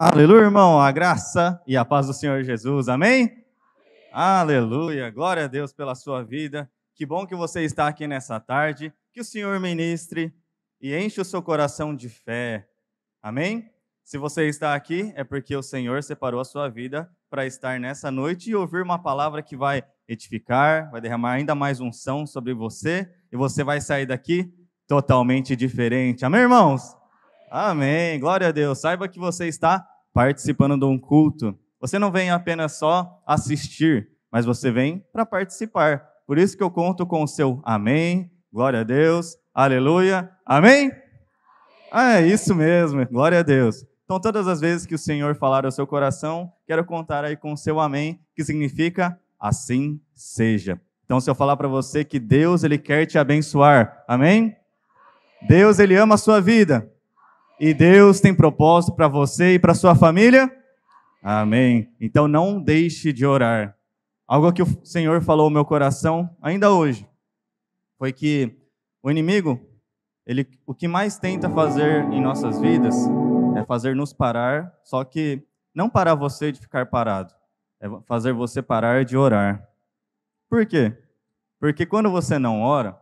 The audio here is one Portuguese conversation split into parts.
Aleluia, irmão, a graça e a paz do Senhor Jesus, amém? Aleluia, glória a Deus pela sua vida. Que bom que você está aqui nessa tarde, que o Senhor ministre e enche o seu coração de fé, amém? Se você está aqui, é porque o Senhor separou a sua vida para estar nessa noite e ouvir uma palavra que vai edificar, vai derramar ainda mais unção sobre você e você vai sair daqui totalmente diferente, amém, irmãos? Amém, glória a Deus. Saiba que você está participando de um culto. Você não vem apenas só assistir, mas você vem para participar. Por isso que eu conto com o seu amém, glória a Deus, aleluia, amém? É isso mesmo, glória a Deus. Então, todas as vezes que o Senhor falar ao seu coração, quero contar aí com o seu amém, que significa assim seja. Então, se eu falar para você que Deus, Ele quer te abençoar, amém? Deus, Ele ama a sua vida. E Deus tem propósito para você e para sua família? Amém. Então não deixe de orar. Algo que o Senhor falou ao meu coração ainda hoje foi que o inimigo, o que mais tenta fazer em nossas vidas é fazer nos parar, só que não parar você de ficar parado, é fazer você parar de orar. Por quê? Porque quando você não ora,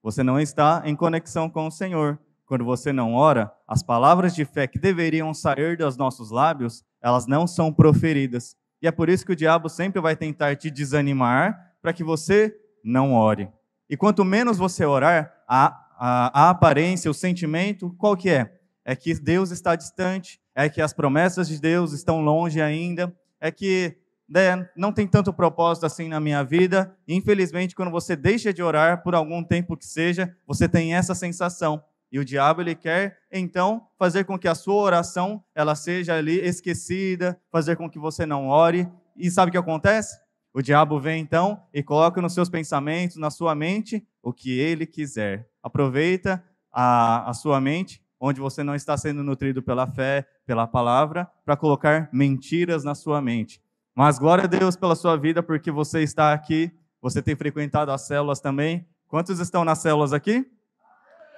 você não está em conexão com o Senhor. Quando você não ora, as palavras de fé que deveriam sair dos nossos lábios, elas não são proferidas. E é por isso que o diabo sempre vai tentar te desanimar para que você não ore. E quanto menos você orar, a aparência, o sentimento, qual que é? É que Deus está distante, é que as promessas de Deus estão longe ainda, é que não tem tanto propósito assim na minha vida. E, infelizmente, quando você deixa de orar, por algum tempo que seja, você tem essa sensação. E o diabo, ele quer, então, fazer com que a sua oração, ela seja ali esquecida, fazer com que você não ore. E sabe o que acontece? O diabo vem, então, e coloca nos seus pensamentos, na sua mente, o que ele quiser. Aproveita a sua mente, onde você não está sendo nutrido pela fé, pela palavra, para colocar mentiras na sua mente. Mas glória a Deus pela sua vida, porque você está aqui, você tem frequentado as células também. Quantos estão nas células aqui?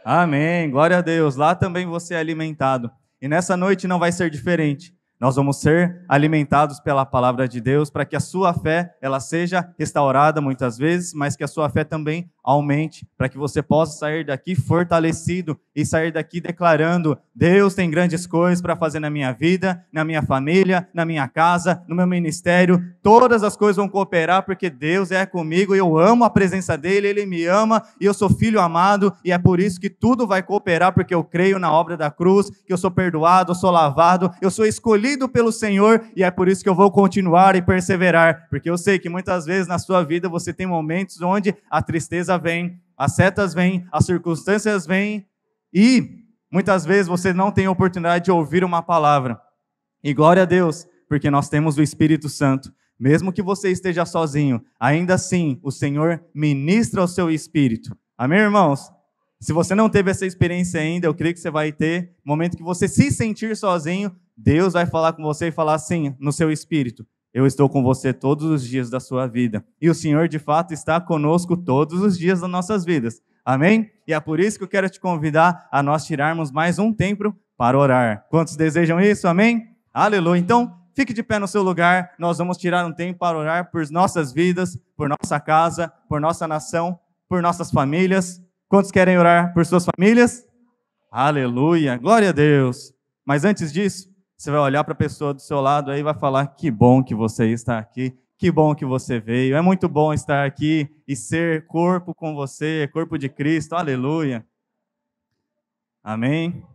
Amém, glória a Deus. Lá também você é alimentado. E nessa noite não vai ser diferente. Nós vamos ser alimentados pela palavra de Deus para que a sua fé ela seja restaurada muitas vezes, mas que a sua fé também aumente, para que você possa sair daqui fortalecido e sair daqui declarando: Deus tem grandes coisas para fazer na minha vida, na minha família, na minha casa, no meu ministério. Todas as coisas vão cooperar porque Deus é comigo, eu amo a presença dEle, Ele me ama e eu sou filho amado, e é por isso que tudo vai cooperar, porque eu creio na obra da cruz, que eu sou perdoado, eu sou lavado, eu sou escolhido pelo Senhor, e é por isso que eu vou continuar e perseverar, porque eu sei que muitas vezes na sua vida você tem momentos onde a tristeza vem, as setas vêm, as circunstâncias vêm, e muitas vezes você não tem a oportunidade de ouvir uma palavra. E glória a Deus, porque nós temos o Espírito Santo. Mesmo que você esteja sozinho, ainda assim o Senhor ministra o seu espírito. Amém, irmãos? Se você não teve essa experiência ainda, eu creio que você vai ter. No momento que você se sentir sozinho, Deus vai falar com você e falar assim no seu espírito: eu estou com você todos os dias da sua vida. E o Senhor, de fato, está conosco todos os dias das nossas vidas. Amém? E é por isso que eu quero te convidar a nós tirarmos mais um tempo para orar. Quantos desejam isso? Amém? Aleluia. Então, fique de pé no seu lugar. Nós vamos tirar um tempo para orar por nossas vidas, por nossa casa, por nossa nação, por nossas famílias. Quantos querem orar por suas famílias? Aleluia. Glória a Deus. Mas antes disso, você vai olhar para a pessoa do seu lado aí e vai falar: que bom que você está aqui, que bom que você veio, é muito bom estar aqui e ser corpo com você, corpo de Cristo, aleluia. Amém?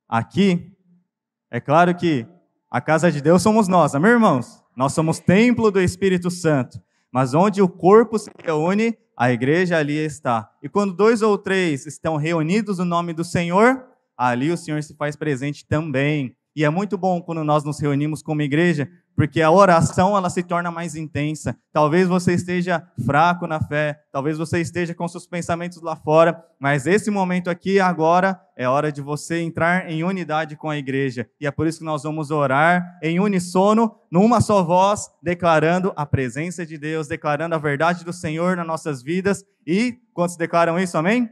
Aqui, é claro que a casa de Deus somos nós, amém, irmãos? Nós somos templo do Espírito Santo, mas onde o corpo se reúne, a igreja ali está. E quando 2 ou 3 estão reunidos no nome do Senhor, ali o Senhor se faz presente também. E é muito bom quando nós nos reunimos como igreja, porque a oração ela se torna mais intensa. Talvez você esteja fraco na fé, talvez você esteja com seus pensamentos lá fora, mas esse momento aqui agora é hora de você entrar em unidade com a igreja. E é por isso que nós vamos orar em uníssono, numa só voz, declarando a presença de Deus, declarando a verdade do Senhor nas nossas vidas. E quantos declaram isso, amém?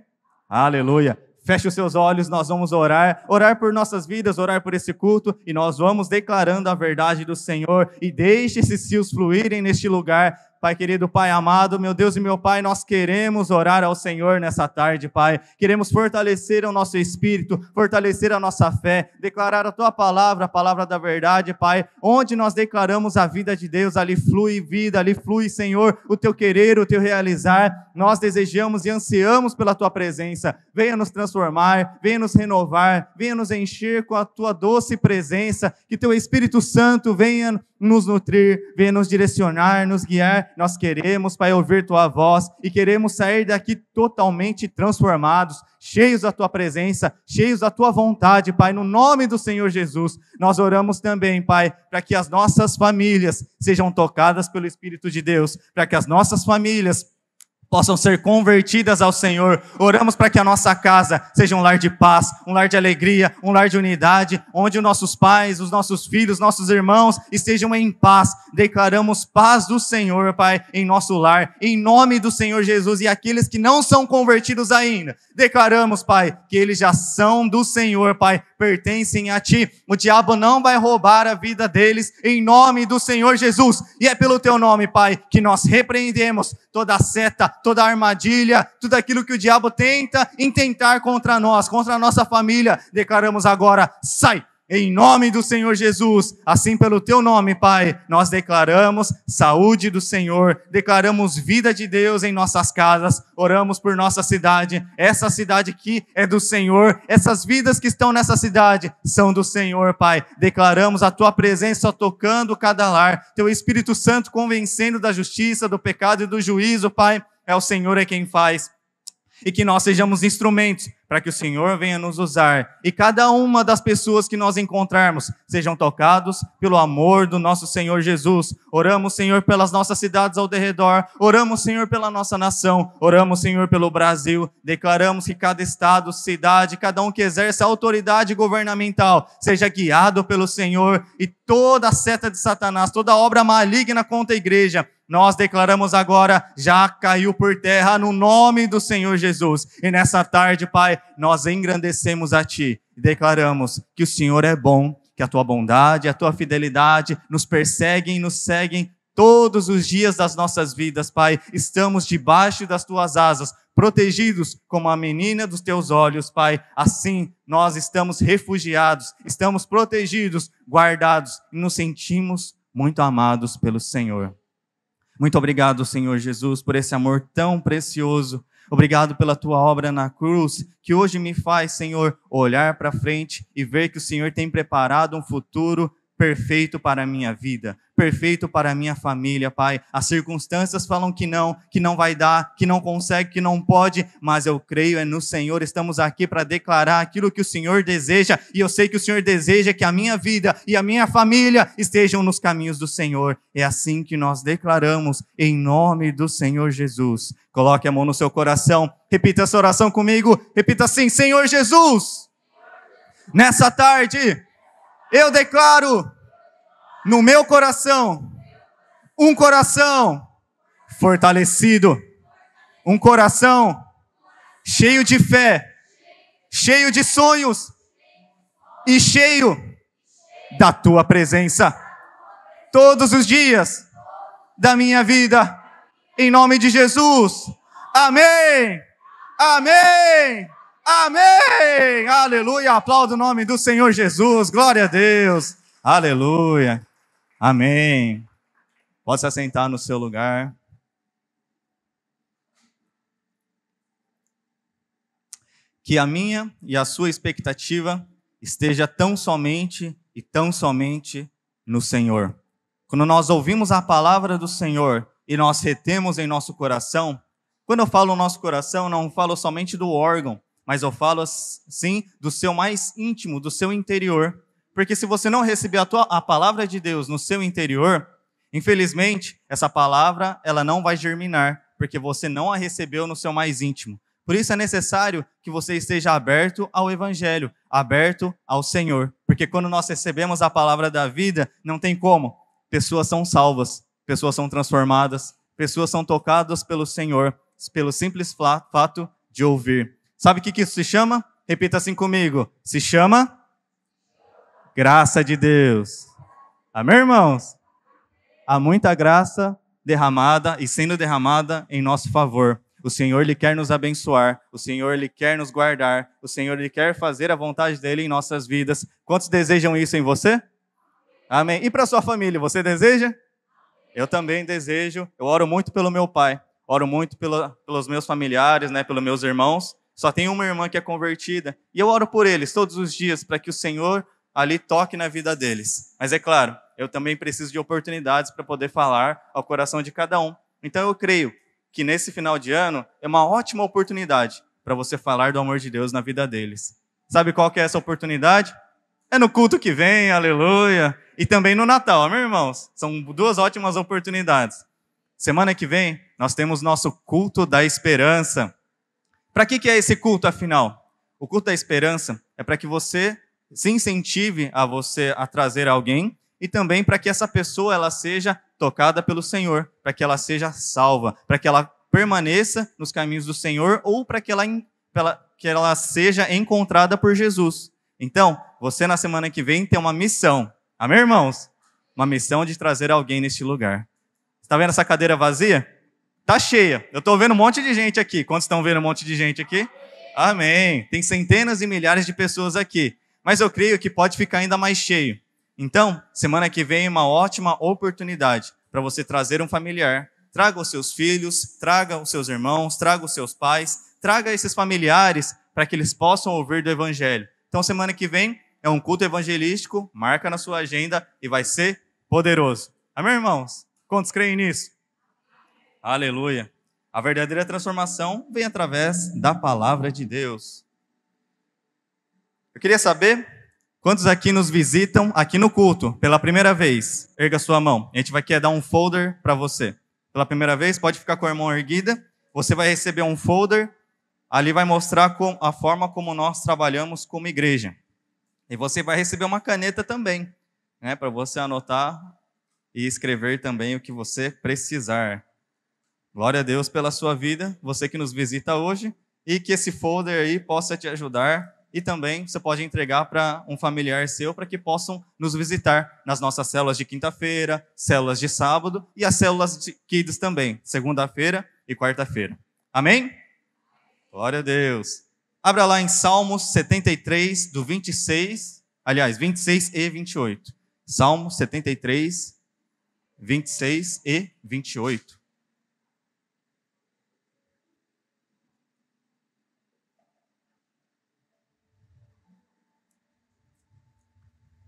Aleluia! Feche os seus olhos, nós vamos orar por nossas vidas, orar por esse culto, e nós vamos declarando a verdade do Senhor, e deixe esses rios fluírem neste lugar. Pai querido, Pai amado, meu Deus e meu Pai, nós queremos orar ao Senhor nessa tarde, Pai. Queremos fortalecer o nosso espírito, fortalecer a nossa fé, declarar a Tua palavra, a palavra da verdade, Pai. Onde nós declaramos a vida de Deus, ali flui vida, ali flui, Senhor, o Teu querer, o Teu realizar. Nós desejamos e ansiamos pela Tua presença. Venha nos transformar, venha nos renovar, venha nos encher com a Tua doce presença, que Teu Espírito Santo venha nos nutrir, venha nos direcionar, nos guiar. Nós queremos, Pai, ouvir Tua voz e queremos sair daqui totalmente transformados, cheios da Tua presença, cheios da Tua vontade, Pai, no nome do Senhor Jesus. Nós oramos também, Pai, para que as nossas famílias sejam tocadas pelo Espírito de Deus, para que as nossas famílias possam ser convertidas ao Senhor. Oramos para que a nossa casa seja um lar de paz, um lar de alegria, um lar de unidade, onde os nossos pais, os nossos filhos, nossos irmãos estejam em paz. Declaramos paz do Senhor, Pai, em nosso lar, em nome do Senhor Jesus. E aqueles que não são convertidos ainda, declaramos, Pai, que eles já são do Senhor, Pai, pertencem a Ti. O diabo não vai roubar a vida deles, em nome do Senhor Jesus. E é pelo Teu nome, Pai, que nós repreendemos toda seta, toda armadilha, tudo aquilo que o diabo tenta intentar contra nós, contra a nossa família. Declaramos agora, sai! Em nome do Senhor Jesus, assim pelo Teu nome, Pai, nós declaramos saúde do Senhor, declaramos vida de Deus em nossas casas, oramos por nossa cidade, essa cidade aqui é do Senhor, essas vidas que estão nessa cidade são do Senhor, Pai. Declaramos a Tua presença tocando cada lar, Teu Espírito Santo convencendo da justiça, do pecado e do juízo, Pai. É o Senhor é quem faz. E que nós sejamos instrumentos para que o Senhor venha nos usar. E cada uma das pessoas que nós encontrarmos sejam tocados pelo amor do nosso Senhor Jesus. Oramos, Senhor, pelas nossas cidades ao derredor. Oramos, Senhor, pela nossa nação. Oramos, Senhor, pelo Brasil. Declaramos que cada estado, cidade, cada um que exerce a autoridade governamental seja guiado pelo Senhor. E toda a seta de Satanás, toda obra maligna contra a igreja, nós declaramos agora, já caiu por terra no nome do Senhor Jesus. E nessa tarde, Pai, nós engrandecemos a Ti e declaramos que o Senhor é bom, que a Tua bondade, a Tua fidelidade nos perseguem e nos seguem todos os dias das nossas vidas, Pai. Estamos debaixo das Tuas asas, protegidos como a menina dos Teus olhos, Pai. Assim, nós estamos refugiados, estamos protegidos, guardados e nos sentimos muito amados pelo Senhor. Muito obrigado, Senhor Jesus, por esse amor tão precioso. Obrigado pela Tua obra na cruz, que hoje me faz, Senhor, olhar para frente e ver que o Senhor tem preparado um futuro perfeito para a minha vida, perfeito para a minha família, Pai. As circunstâncias falam que não vai dar, que não consegue, que não pode, mas eu creio é no Senhor. Estamos aqui para declarar aquilo que o Senhor deseja, e eu sei que o Senhor deseja que a minha vida e a minha família estejam nos caminhos do Senhor. É assim que nós declaramos, em nome do Senhor Jesus. Coloque a mão no seu coração, repita essa oração comigo, repita assim: Senhor Jesus, nessa tarde, eu declaro no meu coração um coração fortalecido, um coração cheio de fé, cheio de sonhos e cheio da Tua presença todos os dias da minha vida, em nome de Jesus. Amém, amém, amém, aleluia. Aplauda o nome do Senhor Jesus, glória a Deus, aleluia, amém. Pode se assentar no seu lugar. Que a minha e a sua expectativa esteja tão somente no Senhor. Quando nós ouvimos a palavra do Senhor e nós retemos em nosso coração, quando eu falo nosso coração, não falo somente do órgão, mas eu falo sim do seu mais íntimo, do seu interior. Porque se você não receber a palavra de Deus no seu interior, infelizmente, essa palavra ela não vai germinar, porque você não a recebeu no seu mais íntimo. Por isso é necessário que você esteja aberto ao Evangelho, aberto ao Senhor. Porque quando nós recebemos a palavra da vida, não tem como. Pessoas são salvas, pessoas são transformadas, pessoas são tocadas pelo Senhor, pelo simples fato de ouvir. Sabe o que isso se chama? Repita assim comigo. Se chama graça de Deus. Amém, irmãos? Há muita graça derramada e sendo derramada em nosso favor. O Senhor, Ele quer nos abençoar. O Senhor, Ele quer nos guardar. O Senhor, Ele quer fazer a vontade dEle em nossas vidas. Quantos desejam isso em você? Amém. E para sua família, você deseja? Eu também desejo. Eu oro muito pelo meu pai. Oro muito pelos meus familiares, né, pelos meus irmãos. Só tenho uma irmã que é convertida. E eu oro por eles todos os dias para que o Senhor ali toque na vida deles. Mas é claro, eu também preciso de oportunidades para poder falar ao coração de cada um. Então eu creio que nesse final de ano é uma ótima oportunidade para você falar do amor de Deus na vida deles. Sabe qual que é essa oportunidade? É no culto que vem, aleluia. E também no Natal, meus irmãos. São duas ótimas oportunidades. Semana que vem, nós temos nosso culto da esperança. Para que é esse culto, afinal? O culto da esperança é para que você se incentive a trazer alguém e também para que essa pessoa ela seja tocada pelo Senhor, para que ela seja salva, para que ela permaneça nos caminhos do Senhor ou para que ela seja encontrada por Jesus. Então, você na semana que vem tem uma missão. Amém, irmãos? Uma missão de trazer alguém neste lugar. Está vendo essa cadeira vazia? Está cheia. Eu estou vendo um monte de gente aqui. Quantos estão vendo um monte de gente aqui? Amém. Tem centenas e milhares de pessoas aqui. Mas eu creio que pode ficar ainda mais cheio. Então, semana que vem é uma ótima oportunidade para você trazer um familiar. Traga os seus filhos, traga os seus irmãos, traga os seus pais, traga esses familiares para que eles possam ouvir do Evangelho. Então, semana que vem é um culto evangelístico, marca na sua agenda e vai ser poderoso. Amém, irmãos? Quantos creem nisso? Aleluia. A verdadeira transformação vem através da palavra de Deus. Eu queria saber quantos aqui nos visitam aqui no culto pela primeira vez. Erga sua mão. A gente vai querer dar um folder para você. Pela primeira vez, pode ficar com a mão erguida. Você vai receber um folder. Ali vai mostrar a forma como nós trabalhamos como igreja. E você vai receber uma caneta também, né, para você anotar e escrever também o que você precisar. Glória a Deus pela sua vida, você que nos visita hoje, e que esse folder aí possa te ajudar. E também você pode entregar para um familiar seu para que possam nos visitar nas nossas células de quinta-feira, células de sábado e as células de Kids também, segunda-feira e quarta-feira. Amém? Glória a Deus. Abra lá em Salmos 73, do 26 e 28. Salmos 73, 26 e 28.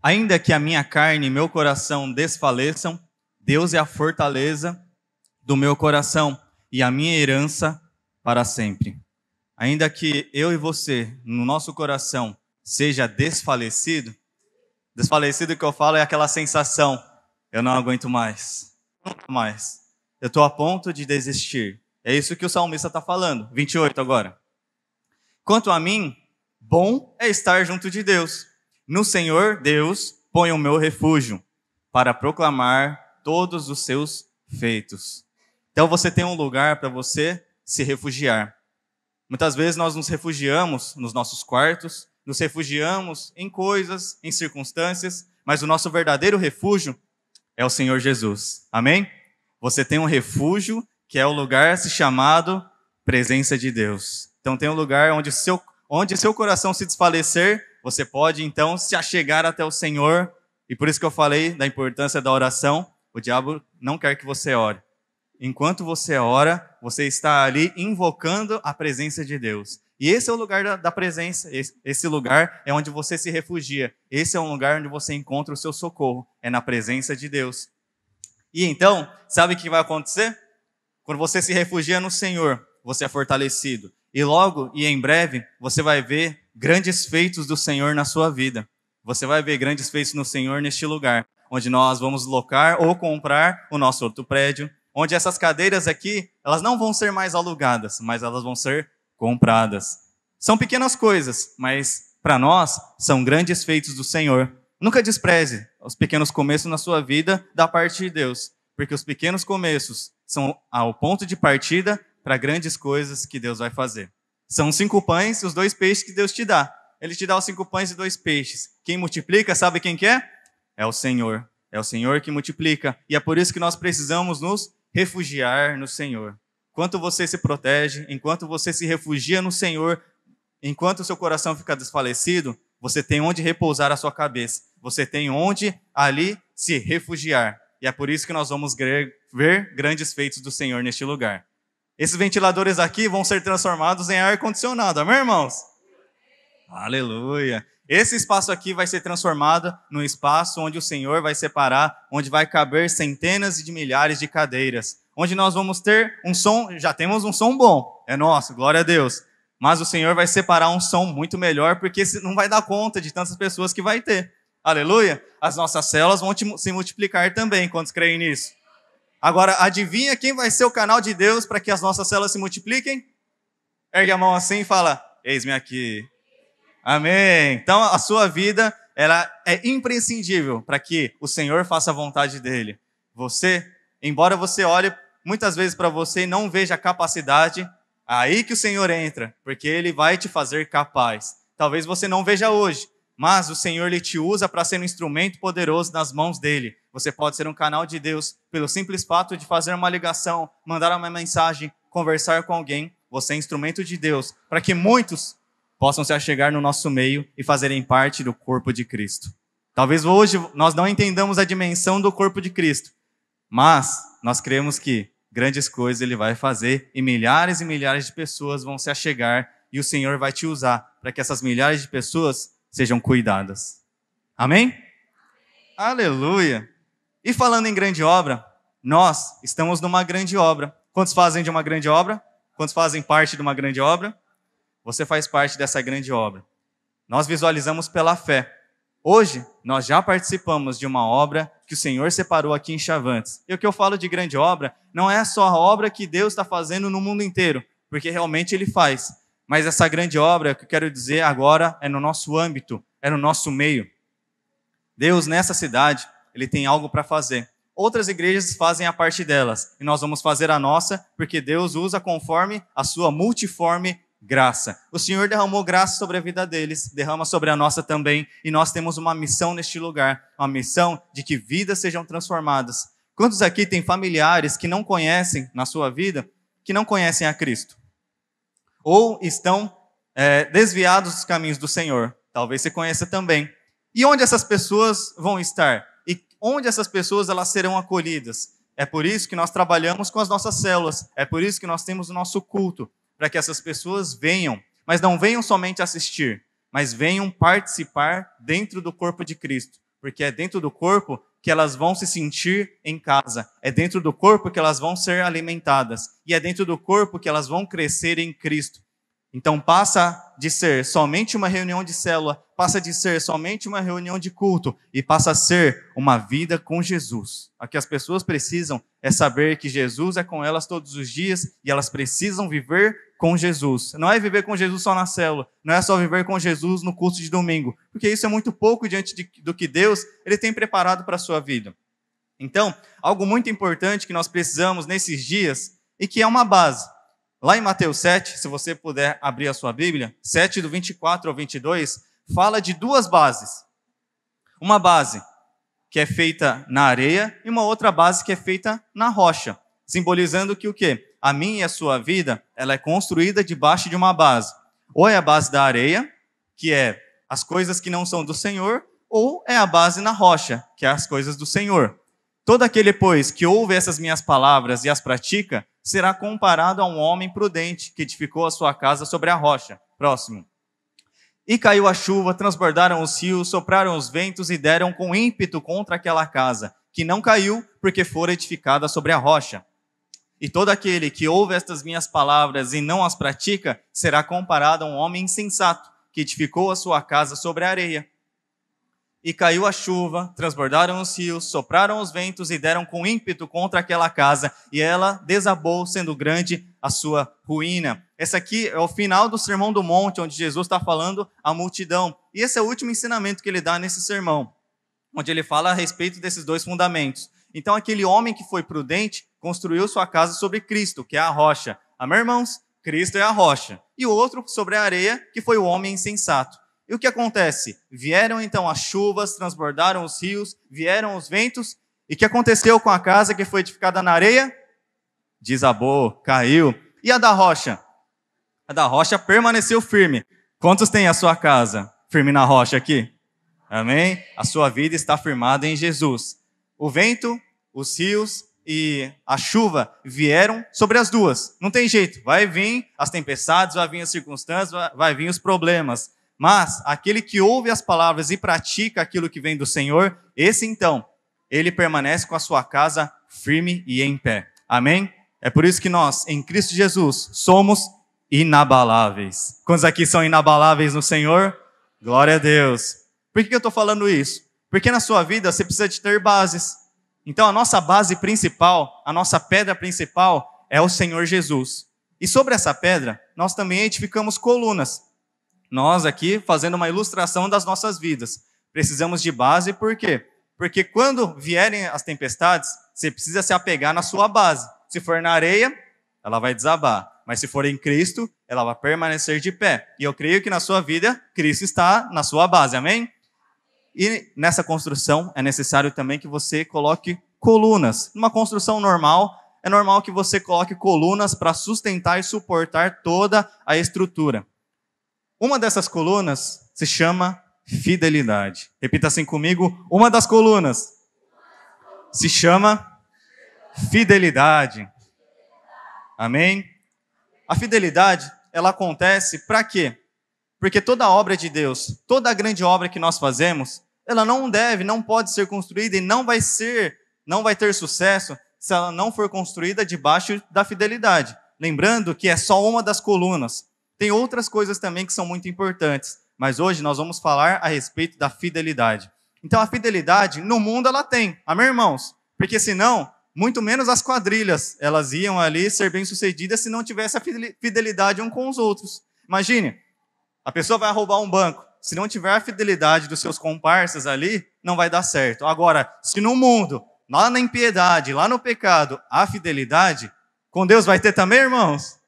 Ainda que a minha carne e meu coração desfaleçam, Deus é a fortaleza do meu coração e a minha herança para sempre. Ainda que eu e você, no nosso coração, seja desfalecido que eu falo é aquela sensação, eu não aguento mais, nunca mais. Eu estou a ponto de desistir. É isso que o salmista está falando. 28 agora. Quanto a mim, bom é estar junto de Deus. No Senhor, Deus, põe o meu refúgio para proclamar todos os seus feitos. Então você tem um lugar para você se refugiar. Muitas vezes nós nos refugiamos nos nossos quartos, nos refugiamos em coisas, em circunstâncias, mas o nosso verdadeiro refúgio é o Senhor Jesus. Amém? Você tem um refúgio que é o lugar chamado presença de Deus. Então tem um lugar onde seu coração se desfalecer, você pode então se achegar até o Senhor. E por isso que eu falei da importância da oração. O diabo não quer que você ore. Enquanto você ora, você está ali invocando a presença de Deus. E esse é o lugar da presença. Esse lugar é onde você se refugia. Esse é um lugar onde você encontra o seu socorro. É na presença de Deus. E então, sabe o que vai acontecer? Quando você se refugia no Senhor, você é fortalecido. E logo e em breve, você vai ver grandes feitos do Senhor na sua vida. Você vai ver grandes feitos no Senhor neste lugar, onde nós vamos locar ou comprar o nosso outro prédio, onde essas cadeiras aqui, elas não vão ser mais alugadas, mas elas vão ser compradas. São pequenas coisas, mas para nós são grandes feitos do Senhor. Nunca despreze os pequenos começos na sua vida da parte de Deus, porque os pequenos começos são o ponto de partida para grandes coisas que Deus vai fazer. São 5 pães e os 2 peixes que Deus te dá. Ele te dá os 5 pães e 2 peixes. Quem multiplica, sabe quem que é? É o Senhor. É o Senhor que multiplica. E é por isso que nós precisamos nos refugiar no Senhor. Enquanto você se protege, enquanto você se refugia no Senhor, enquanto o seu coração fica desfalecido, você tem onde repousar a sua cabeça. Você tem onde ali se refugiar. E é por isso que nós vamos ver grandes feitos do Senhor neste lugar. Esses ventiladores aqui vão ser transformados em ar-condicionado. Amém, irmãos? Aleluia. Esse espaço aqui vai ser transformado num espaço onde o Senhor vai separar, onde vai caber centenas de milhares de cadeiras. Onde nós vamos ter um som, já temos um som bom, é nosso, glória a Deus. Mas o Senhor vai separar um som muito melhor, porque não vai dar conta de tantas pessoas que vai ter. Aleluia. As nossas células vão se multiplicar também, quantos creem nisso? Agora, adivinha quem vai ser o canal de Deus para que as nossas células se multipliquem? Ergue a mão assim e fala, eis-me aqui. Amém. Então, a sua vida, ela é imprescindível para que o Senhor faça a vontade dele. Você, embora você olhe muitas vezes para você e não veja a capacidade, aí que o Senhor entra, porque ele vai te fazer capaz. Talvez você não veja hoje, mas o Senhor ele te usa para ser um instrumento poderoso nas mãos dele. Você pode ser um canal de Deus pelo simples fato de fazer uma ligação, mandar uma mensagem, conversar com alguém. Você é instrumento de Deus para que muitos possam se achegar no nosso meio e fazerem parte do corpo de Cristo. Talvez hoje nós não entendamos a dimensão do corpo de Cristo, mas nós cremos que grandes coisas ele vai fazer e milhares de pessoas vão se achegar e o Senhor vai te usar para que essas milhares de pessoas sejam cuidadas. Amém? Aleluia! E falando em grande obra, nós estamos numa grande obra. Quantos fazem de uma grande obra? Quantos fazem parte de uma grande obra? Você faz parte dessa grande obra. Nós visualizamos pela fé. Hoje, nós já participamos de uma obra que o Senhor separou aqui em Chavantes. E o que eu falo de grande obra, não é só a obra que Deus está fazendo no mundo inteiro, porque realmente Ele faz. Mas essa grande obra, que eu quero dizer agora, é no nosso âmbito, é no nosso meio. Deus, nessa cidade, Ele tem algo para fazer. Outras igrejas fazem a parte delas, e nós vamos fazer a nossa, porque Deus usa conforme a sua multiforme graça. O Senhor derramou graça sobre a vida deles, derrama sobre a nossa também, e nós temos uma missão neste lugar, uma missão de que vidas sejam transformadas. Quantos aqui têm familiares que não conhecem, na sua vida, que não conhecem a Cristo? Ou estão desviados dos caminhos do Senhor? Talvez você conheça também. E onde essas pessoas vão estar? E onde essas pessoas elas serão acolhidas? É por isso que nós trabalhamos com as nossas células, é por isso que nós temos o nosso culto, para que essas pessoas venham, mas não venham somente assistir, mas venham participar dentro do corpo de Cristo, porque é dentro do corpo que elas vão se sentir em casa, é dentro do corpo que elas vão ser alimentadas, e é dentro do corpo que elas vão crescer em Cristo. Então passa de ser somente uma reunião de célula, passa de ser somente uma reunião de culto, e passa a ser uma vida com Jesus. O que as pessoas precisam é saber que Jesus é com elas todos os dias, e elas precisam viver com Jesus. Não é viver com Jesus só na célula, não é só viver com Jesus no culto de domingo, porque isso é muito pouco diante do que Deus ele tem preparado para a sua vida. Então, algo muito importante que nós precisamos nesses dias, e que é uma base. Lá em Mateus 7, se você puder abrir a sua Bíblia, 7 do 24 ao 22, fala de 2 bases. Uma base que é feita na areia e uma outra base que é feita na rocha, simbolizando que o quê? A minha e a sua vida, ela é construída debaixo de uma base. Ou é a base da areia, que é as coisas que não são do Senhor, ou é a base na rocha, que é as coisas do Senhor. Todo aquele, pois, que ouve essas minhas palavras e as pratica, será comparado a um homem prudente que edificou a sua casa sobre a rocha. Próximo. E caiu a chuva, transbordaram os rios, sopraram os ventos e deram com ímpeto contra aquela casa, que não caiu, porque fora edificada sobre a rocha. E todo aquele que ouve estas minhas palavras e não as pratica, será comparado a um homem insensato, que edificou a sua casa sobre a areia. E caiu a chuva, transbordaram os rios, sopraram os ventos e deram com ímpeto contra aquela casa, e ela desabou, sendo grande a sua ruína. Esse aqui é o final do Sermão do Monte, onde Jesus está falando à multidão. E esse é o último ensinamento que ele dá nesse sermão, onde ele fala a respeito desses 2 fundamentos. Então, aquele homem que foi prudente construiu sua casa sobre Cristo, que é a rocha. Amém, irmãos? Cristo é a rocha. E o outro sobre a areia, que foi o homem insensato. E o que acontece? Vieram então as chuvas, transbordaram os rios, vieram os ventos. E o que aconteceu com a casa que foi edificada na areia? Desabou, caiu. E a da rocha? A da rocha permaneceu firme. Quantos tem a sua casa firme na rocha aqui? Amém? A sua vida está firmada em Jesus. O vento, os rios e a chuva vieram sobre as duas. Não tem jeito. Vai vir as tempestades, vai vir as circunstâncias, vai vir os problemas. Mas aquele que ouve as palavras e pratica aquilo que vem do Senhor, esse então, ele permanece com a sua casa firme e em pé. Amém? É por isso que nós, em Cristo Jesus, somos inabaláveis. Quantos aqui são inabaláveis no Senhor? Glória a Deus. Por que eu estou falando isso? Porque na sua vida você precisa de ter bases. Então a nossa base principal, a nossa pedra principal é o Senhor Jesus. E sobre essa pedra, nós também edificamos colunas. Nós aqui, fazendo uma ilustração das nossas vidas, precisamos de base, por quê? Porque quando vierem as tempestades, você precisa se apegar na sua base. Se for na areia, ela vai desabar. Mas se for em Cristo, ela vai permanecer de pé. E eu creio que na sua vida, Cristo está na sua base, amém? E nessa construção, é necessário também que você coloque colunas. Numa construção normal, é normal que você coloque colunas para sustentar e suportar toda a estrutura. Uma dessas colunas se chama fidelidade. Repita assim comigo, uma das colunas se chama fidelidade. Amém? A fidelidade, ela acontece para quê? Porque toda obra de Deus, toda a grande obra que nós fazemos, ela não pode ser construída e não vai ter sucesso se ela não for construída debaixo da fidelidade. Lembrando que é só uma das colunas. Tem outras coisas também que são muito importantes, mas hoje nós vamos falar a respeito da fidelidade. Então a fidelidade, no mundo ela tem, amém, irmãos? Porque senão, muito menos as quadrilhas, elas iam ali ser bem-sucedidas se não tivesse a fidelidade um com os outros. Imagine, a pessoa vai roubar um banco, se não tiver a fidelidade dos seus comparsas ali, não vai dar certo. Agora, se no mundo, lá na impiedade, lá no pecado, há fidelidade, com Deus vai ter também, irmãos?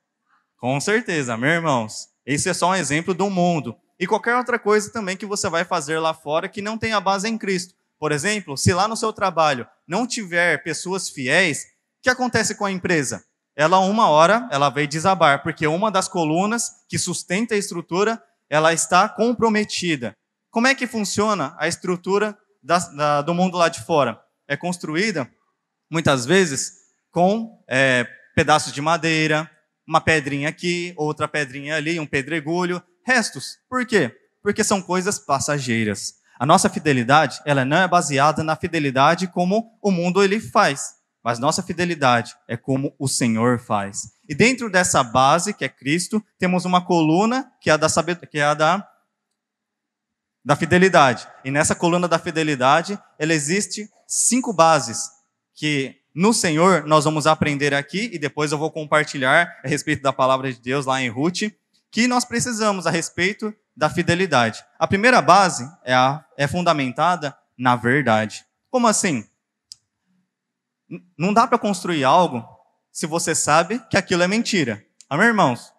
Com certeza, amém, irmãos? Esse é só um exemplo do mundo. E qualquer outra coisa também que você vai fazer lá fora que não tem a base em Cristo. Por exemplo, se lá no seu trabalho não tiver pessoas fiéis, o que acontece com a empresa? Ela, uma hora, ela vai desabar, porque uma das colunas que sustenta a estrutura, ela está comprometida. Como é que funciona a estrutura do mundo lá de fora? É construída, muitas vezes, com pedaços de madeira, uma pedrinha aqui, outra pedrinha ali, um pedregulho, restos. Por quê? Porque são coisas passageiras. A nossa fidelidade, ela não é baseada na fidelidade como o mundo ele faz, mas nossa fidelidade é como o Senhor faz. E dentro dessa base, que é Cristo, temos uma coluna que é a da fidelidade. E nessa coluna da fidelidade, ela existe 5 bases que no Senhor nós vamos aprender aqui e depois eu vou compartilhar a respeito da palavra de Deus lá em Ruth, que nós precisamos a respeito da fidelidade. A primeira base é fundamentada na verdade. Como assim? Não dá para construir algo se você sabe que aquilo é mentira. Amém, irmãos?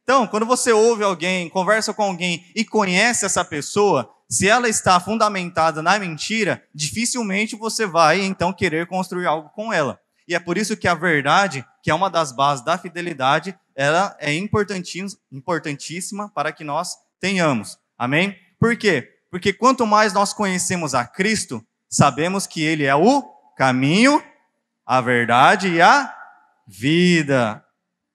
Então, quando você ouve alguém, conversa com alguém e conhece essa pessoa, se ela está fundamentada na mentira, dificilmente você vai, então, querer construir algo com ela. E é por isso que a verdade, que é uma das bases da fidelidade, ela é importantíssima para que nós tenhamos. Amém? Por quê? Porque quanto mais nós conhecemos a Cristo, sabemos que Ele é o caminho, a verdade e a vida.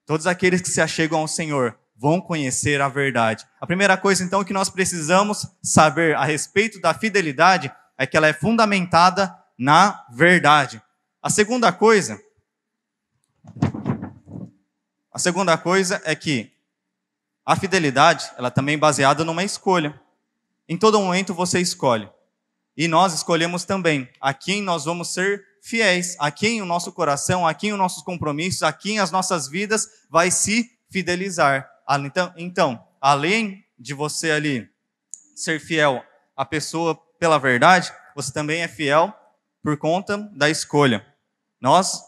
Todos aqueles que se achegam ao Senhor vão conhecer a verdade. A primeira coisa, então, que nós precisamos saber a respeito da fidelidade é que ela é fundamentada na verdade. A segunda coisa é que a fidelidade, ela também é baseada numa escolha. Em todo momento você escolhe. E nós escolhemos também a quem nós vamos ser fiéis, a quem o nosso coração, a quem os nossos compromissos, a quem as nossas vidas vai se fidelizar. Então, além de você ali ser fiel à pessoa pela verdade, você também é fiel por conta da escolha. Nós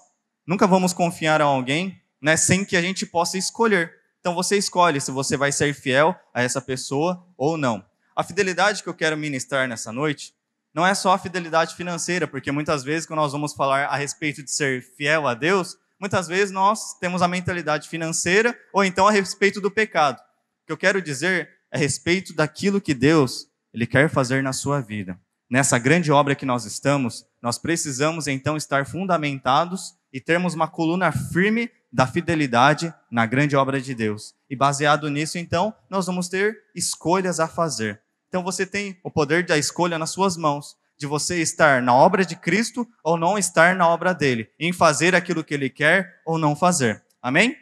nunca vamos confiar a alguém, sem que a gente possa escolher. Então você escolhe se você vai ser fiel a essa pessoa ou não. A fidelidade que eu quero ministrar nessa noite não é só a fidelidade financeira, porque muitas vezes quando nós vamos falar a respeito de ser fiel a Deus, muitas vezes nós temos a mentalidade financeira ou então a respeito do pecado. O que eu quero dizer é a respeito daquilo que Deus Ele quer fazer na sua vida. Nessa grande obra que nós estamos, nós precisamos então estar fundamentados e termos uma coluna firme da fidelidade na grande obra de Deus. E baseado nisso, então, nós vamos ter escolhas a fazer. Então você tem o poder da escolha nas suas mãos, de você estar na obra de Cristo ou não estar na obra dele, em fazer aquilo que ele quer ou não fazer. Amém?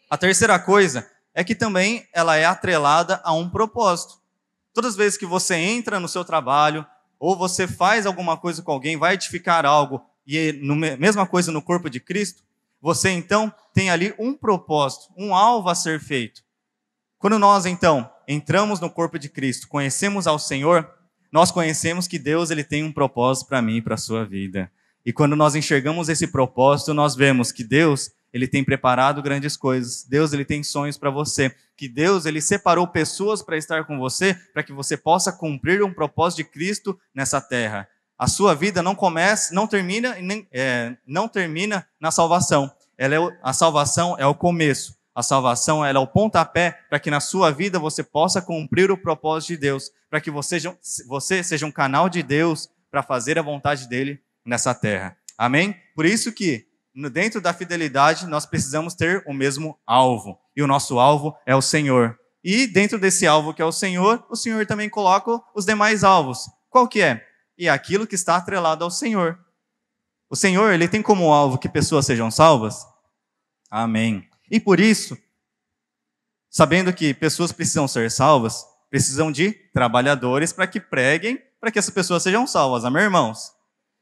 A terceira coisa é que também ela é atrelada a um propósito. Todas as vezes que você entra no seu trabalho, ou você faz alguma coisa com alguém, vai edificar algo, e mesma coisa no corpo de Cristo, você então tem ali um propósito, um alvo a ser feito. Quando nós então entramos no corpo de Cristo, conhecemos ao Senhor, nós conhecemos que Deus ele tem um propósito para mim e para a sua vida. E quando nós enxergamos esse propósito, nós vemos que Deus ele tem preparado grandes coisas. Deus ele tem sonhos para você. Que Deus ele separou pessoas para estar com você, para que você possa cumprir um propósito de Cristo nessa terra. A sua vida não termina na salvação. A salvação é o começo. A salvação ela é o pontapé para que na sua vida você possa cumprir o propósito de Deus, para que você seja um canal de Deus para fazer a vontade dele nessa terra. Amém? Por isso que dentro da fidelidade nós precisamos ter o mesmo alvo. E o nosso alvo é o Senhor. E dentro desse alvo que é o Senhor também coloca os demais alvos. Qual que é? E é aquilo que está atrelado ao Senhor. O Senhor, ele tem como alvo que pessoas sejam salvas? Amém. E por isso, sabendo que pessoas precisam ser salvas, precisam de trabalhadores para que preguem, para que essas pessoas sejam salvas. Amém, irmãos?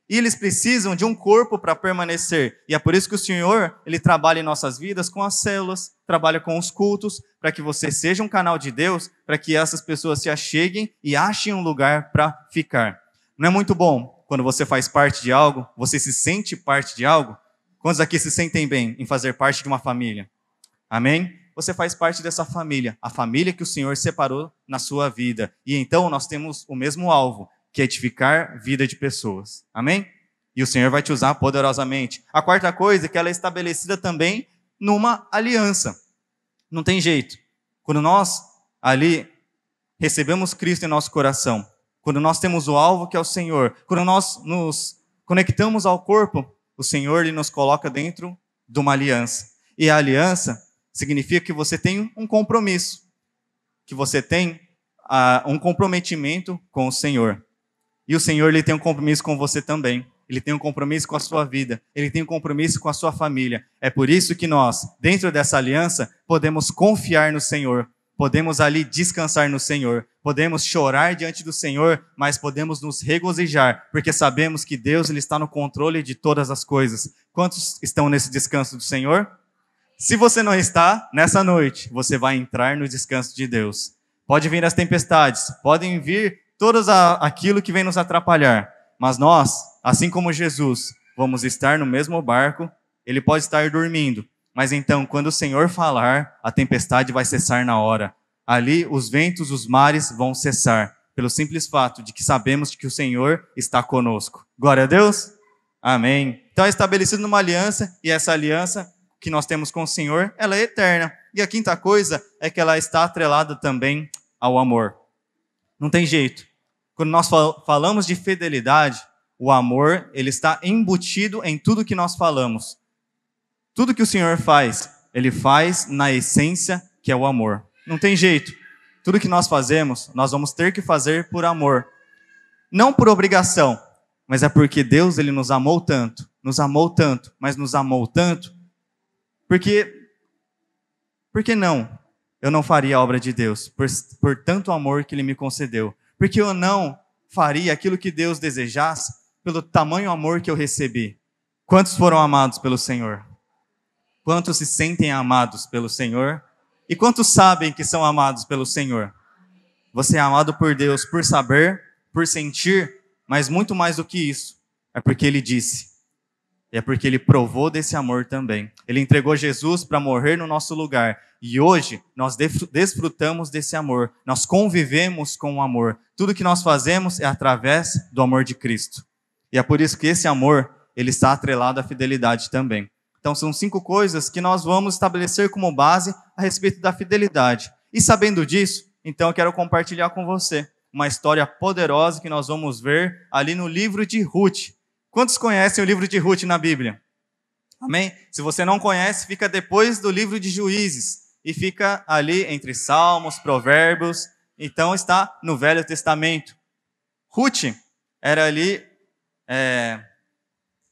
E eles precisam de um corpo para permanecer. E é por isso que o Senhor, ele trabalha em nossas vidas com as células, trabalha com os cultos, para que você seja um canal de Deus, para que essas pessoas se acheguem e achem um lugar para ficar. Não é muito bom quando você faz parte de algo, você se sente parte de algo? Quantos aqui se sentem bem em fazer parte de uma família? Amém? Você faz parte dessa família, a família que o Senhor separou na sua vida. E então nós temos o mesmo alvo, que é edificar vida de pessoas. Amém? E o Senhor vai te usar poderosamente. A quarta coisa é que ela é estabelecida também numa aliança. Não tem jeito. Quando nós ali recebemos Cristo em nosso coração, quando nós temos o alvo que é o Senhor, quando nós nos conectamos ao corpo, o Senhor ele nos coloca dentro de uma aliança. E a aliança significa que você tem um compromisso, que você tem um comprometimento com o Senhor. E o Senhor ele tem um compromisso com você também. Ele tem um compromisso com a sua vida. Ele tem um compromisso com a sua família. É por isso que nós, dentro dessa aliança, podemos confiar no Senhor. Podemos ali descansar no Senhor. Podemos chorar diante do Senhor, mas podemos nos regozijar, porque sabemos que Deus ele está no controle de todas as coisas. Quantos estão nesse descanso do Senhor? Se você não está, nessa noite, você vai entrar no descanso de Deus. Pode vir as tempestades, podem vir todas aquilo que vem nos atrapalhar, mas nós, assim como Jesus, vamos estar no mesmo barco. Ele pode estar dormindo, mas então, quando o Senhor falar, a tempestade vai cessar na hora. Ali, os ventos, os mares vão cessar, pelo simples fato de que sabemos que o Senhor está conosco. Glória a Deus? Amém. Então é estabelecido numa aliança, e essa aliança que nós temos com o Senhor, ela é eterna. E a quinta coisa é que ela está atrelada também ao amor. Não tem jeito. Quando nós falamos de fidelidade, o amor, ele está embutido em tudo que nós falamos. Tudo que o Senhor faz, ele faz na essência que é o amor. Não tem jeito. Tudo que nós fazemos, nós vamos ter que fazer por amor. Não por obrigação, mas é porque Deus ele nos amou tanto, mas nos amou tanto, porque não? Eu não faria a obra de Deus, por tanto amor que Ele me concedeu. Porque eu não faria aquilo que Deus desejasse, pelo tamanho amor que eu recebi. Quantos foram amados pelo Senhor? Quantos se sentem amados pelo Senhor? E quantos sabem que são amados pelo Senhor? Você é amado por Deus por saber, por sentir, mas muito mais do que isso. É porque Ele disse. E é porque ele provou desse amor também. Ele entregou Jesus para morrer no nosso lugar. E hoje nós desfrutamos desse amor. Nós convivemos com o amor. Tudo que nós fazemos é através do amor de Cristo. E é por isso que esse amor, ele está atrelado à fidelidade também. Então são 5 coisas que nós vamos estabelecer como base a respeito da fidelidade. E sabendo disso, então eu quero compartilhar com você uma história poderosa que nós vamos ver ali no livro de Ruth. Quantos conhecem o livro de Ruth na Bíblia? Amém? Se você não conhece, fica depois do livro de Juízes. E fica ali entre Salmos, Provérbios. Então está no Velho Testamento. Ruth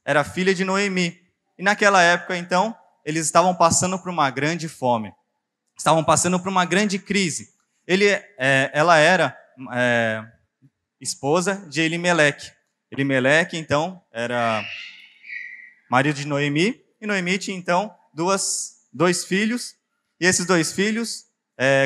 era filha de Noemi. E naquela época, então, eles estavam passando por uma grande fome. Estavam passando por uma grande crise. Ela era esposa de Elimeleque. Elimeleque, então, era marido de Noemi. E Noemi tinha, então, dois filhos. E esses 2 filhos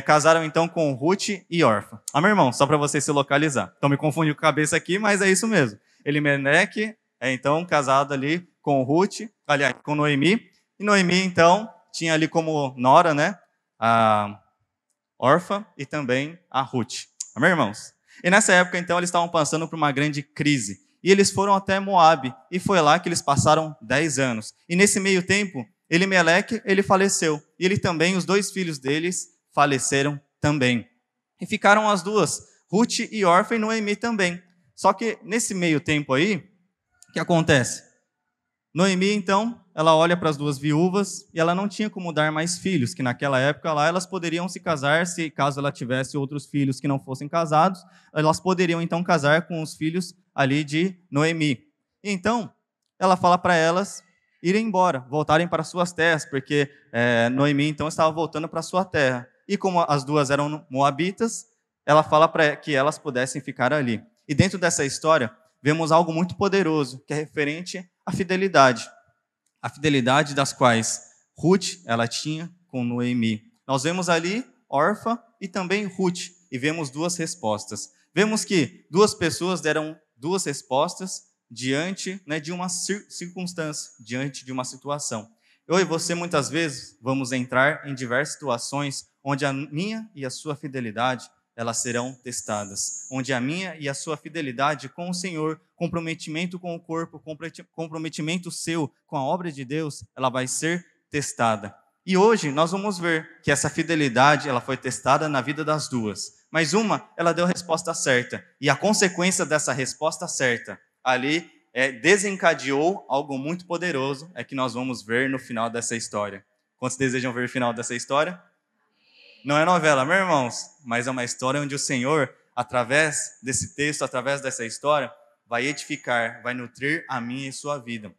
casaram, então, com Ruth e Orfa. Meu irmão, só para você se localizar. Então, me confundi com a cabeça aqui, mas é isso mesmo. Elimeleque então, casado ali com Ruth, aliás, com Noemi. E Noemi, então, tinha ali como nora, né, a Orfa e também a Ruth. Amém, irmãos? E nessa época, então, eles estavam passando por uma grande crise. E eles foram até Moabe, e foi lá que eles passaram 10 anos. E nesse meio tempo, Elimeleque, ele faleceu. E ele também, os 2 filhos deles, faleceram também. E ficaram as duas, Ruth e Orfa e Noemi também. Só que nesse meio tempo aí, o que acontece? Noemi, então, ela olha para as 2 viúvas e ela não tinha como dar mais filhos, que naquela época lá elas poderiam se casar, se caso ela tivesse outros filhos que não fossem casados, elas poderiam então casar com os filhos ali de Noemi. E então, ela fala para elas irem embora, voltarem para suas terras, porque Noemi então estava voltando para sua terra. E como as 2 eram moabitas, ela fala para que elas pudessem ficar ali. E dentro dessa história, vemos algo muito poderoso, que é referente à fidelidade. A fidelidade das quais Ruth, ela tinha com Noemi. Nós vemos ali Orfa e também Ruth, e vemos 2 respostas. Vemos que 2 pessoas deram 2 respostas diante, né, de uma circunstância, diante de uma situação. Eu e você, muitas vezes, vamos entrar em diversas situações onde a minha e a sua fidelidade elas serão testadas, onde a minha e a sua fidelidade com o Senhor, comprometimento com o corpo, comprometimento seu com a obra de Deus, ela vai ser testada. E hoje nós vamos ver que essa fidelidade ela foi testada na vida das 2, mas uma ela deu a resposta certa, e a consequência dessa resposta certa ali desencadeou algo muito poderoso, que nós vamos ver no final dessa história. Quantos desejam ver o final dessa história? Não é novela, meus irmãos, mas é uma história onde o Senhor, através desse texto, através dessa história, vai edificar, vai nutrir a minha e sua vida.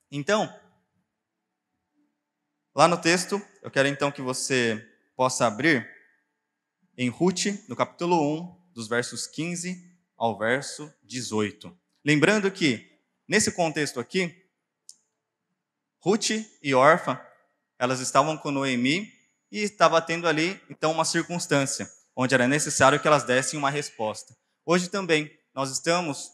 Então, lá no texto, eu quero então que você possa abrir em Ruth, no capítulo 1, dos versos 15 ao verso 18. Lembrando que, nesse contexto aqui, Ruth e Orfa, elas estavam com Noemi, e estava tendo ali, então, uma circunstância, onde era necessário que elas dessem uma resposta. Hoje também, nós estamos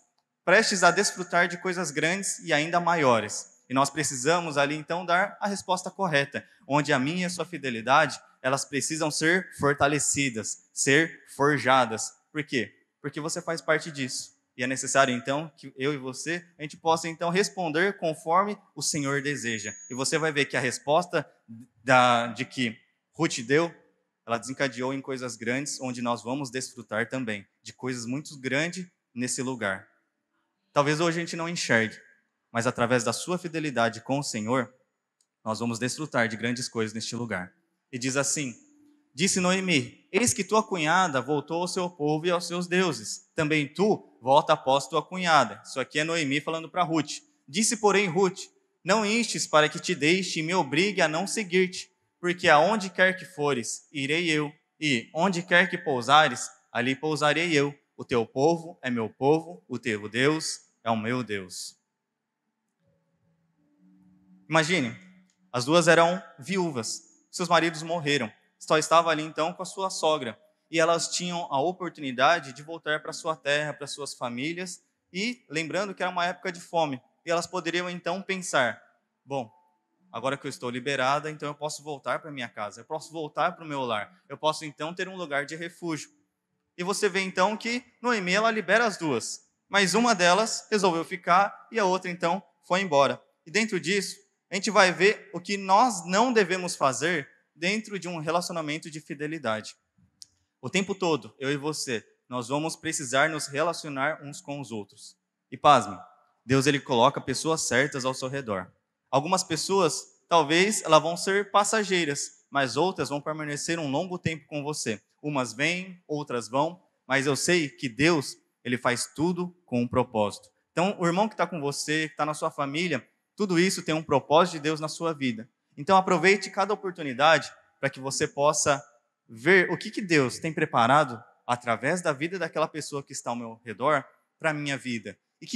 prestes a desfrutar de coisas grandes e ainda maiores. E nós precisamos ali, então, dar a resposta correta, onde a minha e a sua fidelidade, elas precisam ser fortalecidas, ser forjadas. Por quê? Porque você faz parte disso. E é necessário, então, que eu e você, a gente possa, então, responder conforme o Senhor deseja. E você vai ver que a resposta de que Ruth deu, ela desencadeou em coisas grandes, onde nós vamos desfrutar também de coisas muito grandes nesse lugar. Talvez hoje a gente não enxergue, mas através da sua fidelidade com o Senhor, nós vamos desfrutar de grandes coisas neste lugar. E diz assim, disse Noemi, eis que tua cunhada voltou ao seu povo e aos seus deuses. Também tu volta após tua cunhada. Isso aqui é Noemi falando para Ruth. Disse, porém, Ruth, não instes para que te deixe e me obrigue a não seguir-te. Porque aonde quer que fores, irei eu, e onde quer que pousares, ali pousarei eu. O teu povo é meu povo, o teu Deus é o meu Deus. Imagine, as 2 eram viúvas, seus maridos morreram, só estava ali então com a sua sogra, e elas tinham a oportunidade de voltar para sua terra, para suas famílias, e lembrando que era uma época de fome, e elas poderiam então pensar, bom, agora que eu estou liberada, então eu posso voltar para minha casa, eu posso voltar para o meu lar, eu posso então ter um lugar de refúgio. E você vê então que Noemi, ela libera as duas, mas uma delas resolveu ficar e a outra então foi embora. E dentro disso, a gente vai ver o que nós não devemos fazer dentro de um relacionamento de fidelidade. O tempo todo, eu e você, nós vamos precisar nos relacionar uns com os outros. E pasme, Deus ele coloca pessoas certas ao seu redor. Algumas pessoas, talvez, elas vão ser passageiras, mas outras vão permanecer um longo tempo com você. Umas vêm, outras vão, mas eu sei que Deus, ele faz tudo com um propósito. Então, o irmão que está com você, que está na sua família, tudo isso tem um propósito de Deus na sua vida. Então, aproveite cada oportunidade para que você possa ver o que Deus tem preparado através da vida daquela pessoa que está ao meu redor para a minha vida. E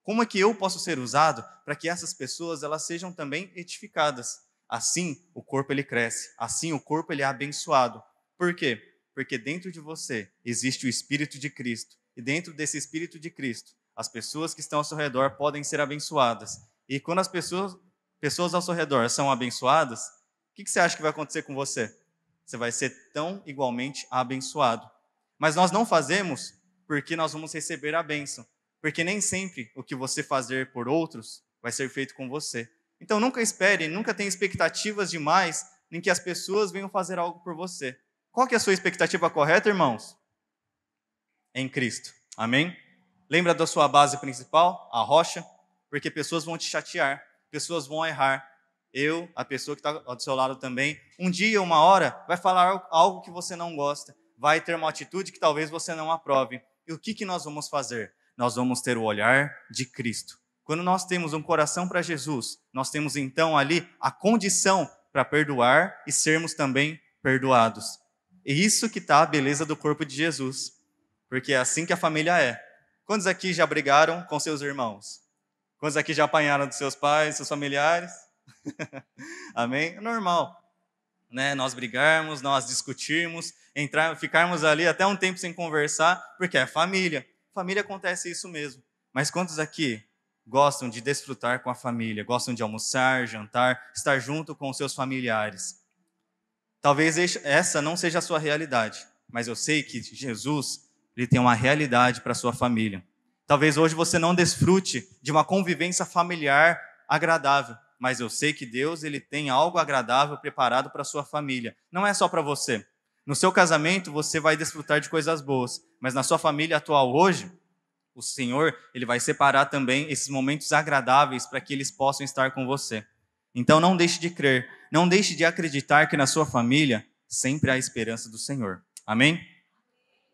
como é que eu posso ser usado para que essas pessoas elas sejam também edificadas. Assim, o corpo ele cresce, assim o corpo ele é abençoado. Por quê? Porque dentro de você existe o Espírito de Cristo. E dentro desse Espírito de Cristo, as pessoas que estão ao seu redor podem ser abençoadas. E quando as pessoas ao seu redor são abençoadas, o que você acha que vai acontecer com você? Você vai ser tão igualmente abençoado. Mas nós não fazemos porque nós vamos receber a bênção. Porque nem sempre o que você fazer por outros vai ser feito com você. Então nunca espere, nunca tenha expectativas demais em que as pessoas venham fazer algo por você. Qual que é a sua expectativa correta, irmãos? Em Cristo. Amém? Lembra da sua base principal, a rocha? Porque pessoas vão te chatear, pessoas vão errar. A pessoa que está do seu lado também, um dia, uma hora, vai falar algo que você não gosta, vai ter uma atitude que talvez você não aprove. E o que nós vamos fazer? Nós vamos ter o olhar de Cristo. Quando nós temos um coração para Jesus, nós temos então ali a condição para perdoar e sermos também perdoados. E isso que está a beleza do corpo de Jesus, porque é assim que a família é. Quantos aqui já brigaram com seus irmãos? Quantos aqui já apanharam dos seus pais, seus familiares? Amém? É normal, né? Nós brigarmos, nós discutirmos, ficarmos ali até um tempo sem conversar, porque é família. Família acontece isso mesmo. Mas quantos aqui gostam de desfrutar com a família, gostam de almoçar, jantar, estar junto com os seus familiares? Talvez essa não seja a sua realidade, mas eu sei que Jesus, ele tem uma realidade para a sua família. Talvez hoje você não desfrute de uma convivência familiar agradável, mas eu sei que Deus ele tem algo agradável preparado para a sua família. Não é só para você. No seu casamento você vai desfrutar de coisas boas, mas na sua família atual hoje, o Senhor ele vai separar também esses momentos agradáveis para que eles possam estar com você. Então não deixe de crer, não deixe de acreditar que na sua família sempre há esperança do Senhor. Amém?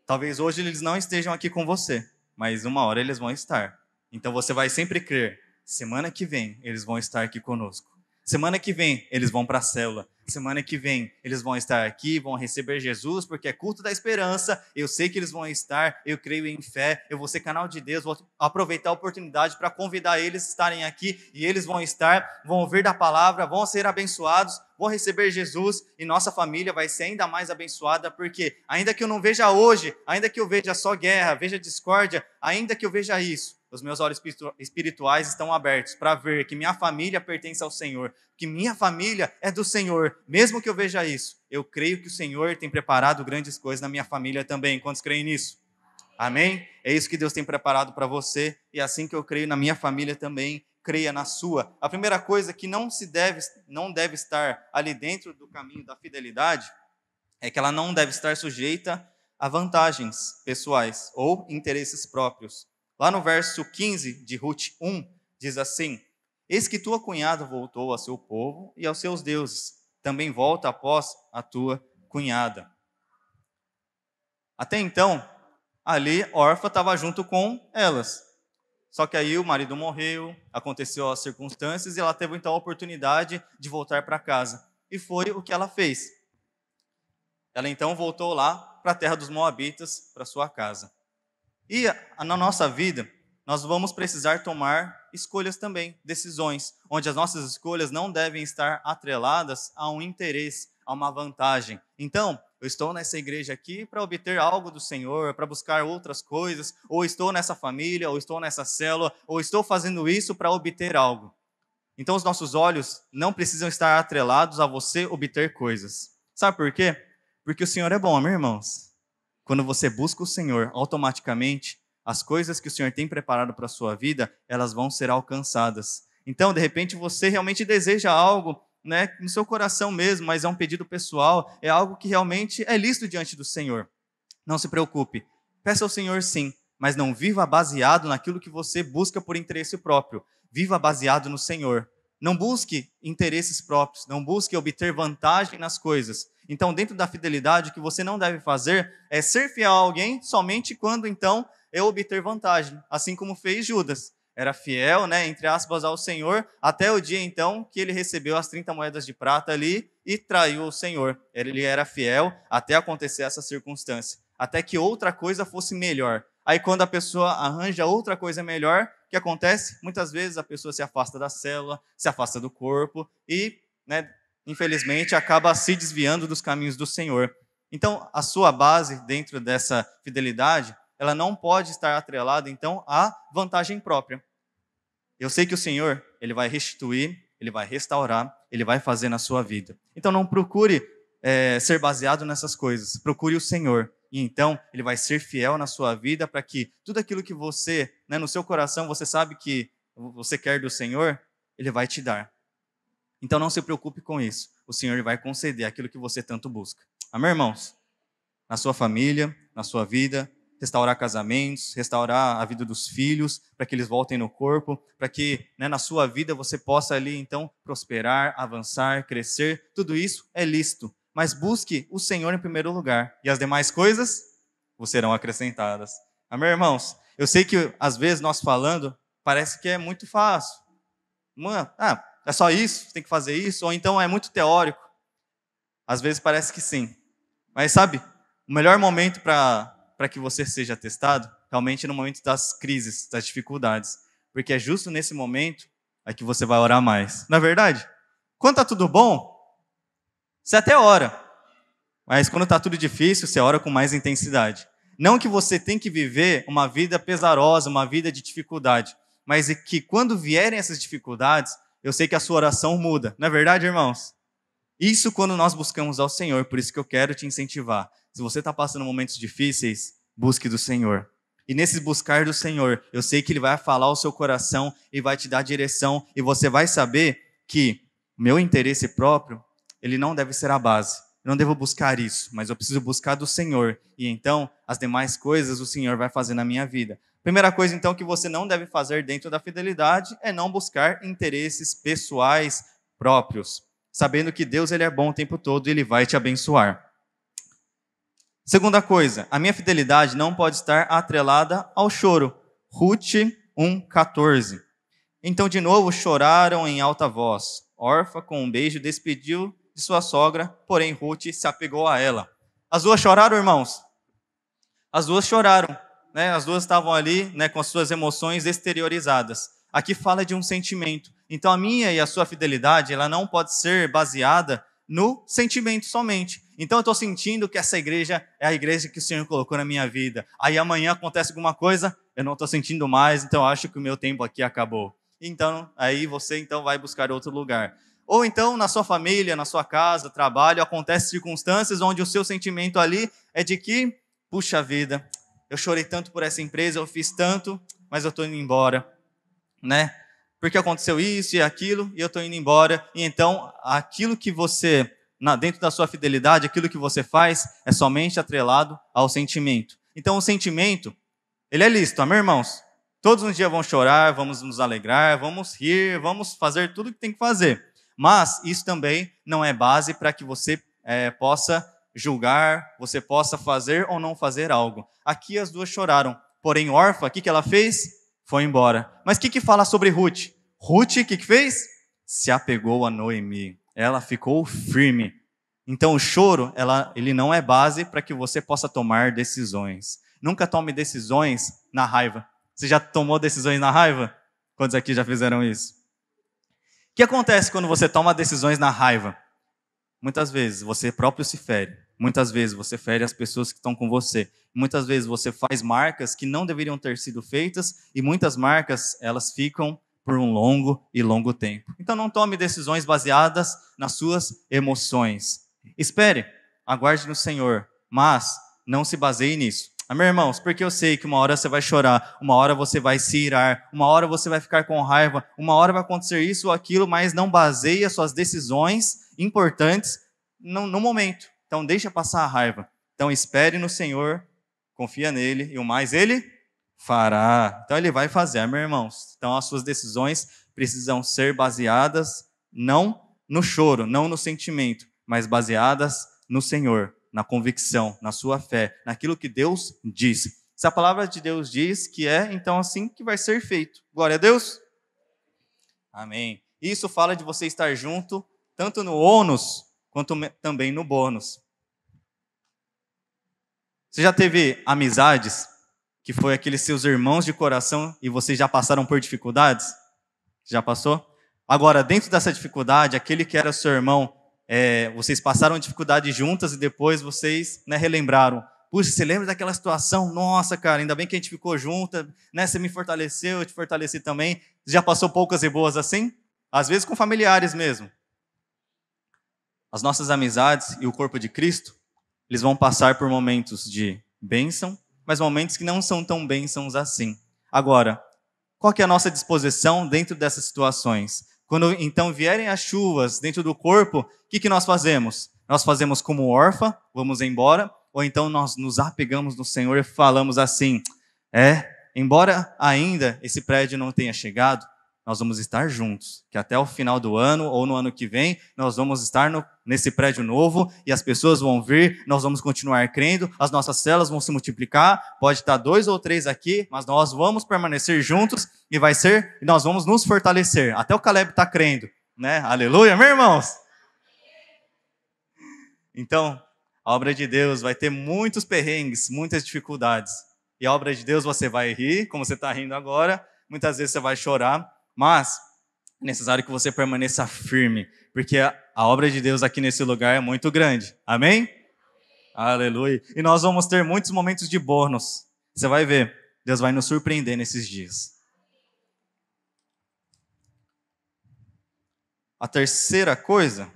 Talvez hoje eles não estejam aqui com você, mas uma hora eles vão estar. Então você vai sempre crer. Semana que vem, eles vão estar aqui conosco. Semana que vem, eles vão para a célula. Semana que vem, eles vão estar aqui, vão receber Jesus, porque é culto da esperança. Eu sei que eles vão estar, eu creio em fé. Eu vou ser canal de Deus, vou aproveitar a oportunidade para convidar eles a estarem aqui. E eles vão estar, vão ouvir da palavra, vão ser abençoados, vão receber Jesus. E nossa família vai ser ainda mais abençoada, porque ainda que eu não veja hoje, ainda que eu veja só guerra, veja discórdia, ainda que eu veja isso, os meus olhos espirituais estão abertos para ver que minha família pertence ao Senhor, que minha família é do Senhor. Mesmo que eu veja isso, eu creio que o Senhor tem preparado grandes coisas na minha família também. Quantos creem nisso? Amém? É isso que Deus tem preparado para você, e assim que eu creio na minha família também, creia na sua. A primeira coisa que não deve estar ali dentro do caminho da fidelidade é que ela não deve estar sujeita a vantagens pessoais ou interesses próprios. Lá no verso 15 de Ruth 1, diz assim: Eis que tua cunhada voltou ao seu povo e aos seus deuses. Também volta após a tua cunhada. Até então, ali, Orfa estava junto com elas. Só que aí o marido morreu, aconteceu as circunstâncias e ela teve então a oportunidade de voltar para casa. E foi o que ela fez. Ela então voltou lá para a terra dos Moabitas, para sua casa. E na nossa vida, nós vamos precisar tomar escolhas também, decisões, onde as nossas escolhas não devem estar atreladas a um interesse, a uma vantagem. Então, eu estou nessa igreja aqui para obter algo do Senhor, para buscar outras coisas, ou estou nessa família, ou estou nessa célula, ou estou fazendo isso para obter algo. Então os nossos olhos não precisam estar atrelados a você obter coisas. Sabe por quê? Porque o Senhor é bom, meus irmãos. Quando você busca o Senhor, automaticamente, as coisas que o Senhor tem preparado para a sua vida, elas vão ser alcançadas. Então, de repente, você realmente deseja algo, né, no seu coração mesmo, mas é um pedido pessoal, é algo que realmente é lícito diante do Senhor. Não se preocupe. Peça ao Senhor sim, mas não viva baseado naquilo que você busca por interesse próprio. Viva baseado no Senhor. Não busque interesses próprios, não busque obter vantagem nas coisas. Então, dentro da fidelidade, o que você não deve fazer é ser fiel a alguém somente quando, então, eu obter vantagem. Assim como fez Judas. Era fiel, né, entre aspas, ao Senhor, até o dia, então, que ele recebeu as 30 moedas de prata ali e traiu o Senhor. Ele era fiel até acontecer essa circunstância. Até que outra coisa fosse melhor. Aí quando a pessoa arranja outra coisa melhor, o que acontece? Muitas vezes a pessoa se afasta da célula, se afasta do corpo e, né, infelizmente, acaba se desviando dos caminhos do Senhor. Então, a sua base dentro dessa fidelidade, ela não pode estar atrelada, então, à vantagem própria. Eu sei que o Senhor, Ele vai restituir, Ele vai restaurar, Ele vai fazer na sua vida. Então, não procure ser baseado nessas coisas. Procure o Senhor. E então, Ele vai ser fiel na sua vida para que tudo aquilo que você, né, no seu coração, você sabe que você quer do Senhor, Ele vai te dar. Então, não se preocupe com isso. O Senhor vai conceder aquilo que você tanto busca. Amém, irmãos? Na sua família, na sua vida, restaurar casamentos, restaurar a vida dos filhos, para que eles voltem no corpo, para que, né, na sua vida você possa ali, então, prosperar, avançar, crescer. Tudo isso é lícito. Mas busque o Senhor em primeiro lugar. E as demais coisas vos serão acrescentadas. Amém, irmãos? Eu sei que, às vezes, nós falando, parece que é muito fácil. É só isso? Você tem que fazer isso? Ou então é muito teórico? Às vezes parece que sim. Mas sabe, o melhor momento para que você seja testado, realmente é no momento das crises, das dificuldades. Porque é justo nesse momento que você vai orar mais. Não é verdade? Quando está tudo bom, você até ora, mas quando está tudo difícil, você ora com mais intensidade. Não que você tem que viver uma vida pesarosa, uma vida de dificuldade, mas é que quando vierem essas dificuldades, eu sei que a sua oração muda. Não é verdade, irmãos? Isso quando nós buscamos ao Senhor, por isso que eu quero te incentivar. Se você está passando momentos difíceis, busque do Senhor. E nesse buscar do Senhor, eu sei que Ele vai falar ao seu coração e vai te dar direção, e você vai saber que o meu interesse próprio, ele não deve ser a base. Eu não devo buscar isso, mas eu preciso buscar do Senhor. E então, as demais coisas o Senhor vai fazer na minha vida. Primeira coisa, então, que você não deve fazer dentro da fidelidade é não buscar interesses pessoais próprios, sabendo que Deus, Ele é bom o tempo todo e Ele vai te abençoar. Segunda coisa, a minha fidelidade não pode estar atrelada ao choro. Ruth 1:14. Então, de novo, choraram em alta voz. Orfa, com um beijo, despediu de sua sogra, porém Ruth se apegou a ela. As duas choraram, irmãos? As duas choraram, né? As duas estavam ali, né, com as suas emoções exteriorizadas. Aqui fala de um sentimento. Então a minha e a sua fidelidade, ela não pode ser baseada no sentimento somente. Então eu estou sentindo que essa igreja é a igreja que o Senhor colocou na minha vida. Aí amanhã acontece alguma coisa, eu não estou sentindo mais, então eu acho que o meu tempo aqui acabou. Então, aí você então vai buscar outro lugar. Ou então, na sua família, na sua casa, trabalho, acontecem circunstâncias onde o seu sentimento ali é de que, puxa vida, eu chorei tanto por essa empresa, eu fiz tanto, mas eu estou indo embora, né? Porque aconteceu isso e aquilo, e eu estou indo embora. E então, aquilo que você, dentro da sua fidelidade, aquilo que você faz é somente atrelado ao sentimento. Então, o sentimento, ele é lícito, amém, irmãos? Todos os dias vão chorar, vamos nos alegrar, vamos rir, vamos fazer tudo o que tem que fazer. Mas isso também não é base para que você possa julgar, você possa fazer ou não fazer algo. Aqui as duas choraram, porém Orfa, o que ela fez? Foi embora. Mas o que fala sobre Ruth? Ruth, o que fez? Se apegou a Noemi. Ela ficou firme. Então o choro, ele não é base para que você possa tomar decisões. Nunca tome decisões na raiva. Você já tomou decisões na raiva? Quantos aqui já fizeram isso? O que acontece quando você toma decisões na raiva? Muitas vezes você próprio se fere. Muitas vezes você fere as pessoas que estão com você. Muitas vezes você faz marcas que não deveriam ter sido feitas e muitas marcas, elas ficam por um longo e longo tempo. Então não tome decisões baseadas nas suas emoções. Espere, aguarde no Senhor, mas não se baseie nisso. Amém, irmãos? Porque eu sei que uma hora você vai chorar, uma hora você vai se irar, uma hora você vai ficar com raiva, uma hora vai acontecer isso ou aquilo, mas não baseie suas decisões importantes no momento. Então deixa passar a raiva. Então espere no Senhor, confia nele e o mais ele fará. Então ele vai fazer, amém, irmãos? Então as suas decisões precisam ser baseadas não no choro, não no sentimento, mas baseadas no Senhor, na convicção, na sua fé, naquilo que Deus disse. Se a palavra de Deus diz que é, então assim que vai ser feito. Glória a Deus. Amém. Isso fala de você estar junto, tanto no ônus, quanto também no bônus. Você já teve amizades que foi aqueles seus irmãos de coração e vocês já passaram por dificuldades? Já passou? Agora, dentro dessa dificuldade, aquele que era seu irmão, vocês passaram dificuldade juntas e depois vocês relembraram. Puxa, você lembra daquela situação? Nossa, cara, ainda bem que a gente ficou junta, né? Você me fortaleceu, eu te fortaleci também. Você já passou poucas e boas assim? Às vezes com familiares mesmo. As nossas amizades e o corpo de Cristo, eles vão passar por momentos de bênção, mas momentos que não são tão bênçãos assim. Agora, qual que é a nossa disposição dentro dessas situações? Quando então vierem as chuvas dentro do corpo, o que nós fazemos? Nós fazemos como órfã, vamos embora, ou então nós nos apegamos no Senhor e falamos assim, embora ainda esse prédio não tenha chegado, nós vamos estar juntos, que até o final do ano ou no ano que vem, nós vamos estar nesse prédio novo e as pessoas vão vir, nós vamos continuar crendo, as nossas células vão se multiplicar, pode estar 2 ou 3 aqui, mas nós vamos permanecer juntos e nós vamos nos fortalecer. Até o Caleb está crendo, né? Aleluia, meus irmãos! Então, a obra de Deus vai ter muitos perrengues, muitas dificuldades. E a obra de Deus você vai rir, como você está rindo agora, muitas vezes você vai chorar, mas é necessário que você permaneça firme, porque a obra de Deus aqui nesse lugar é muito grande. Amém? Aleluia. E nós vamos ter muitos momentos de bônus. Você vai ver, Deus vai nos surpreender nesses dias. A terceira coisa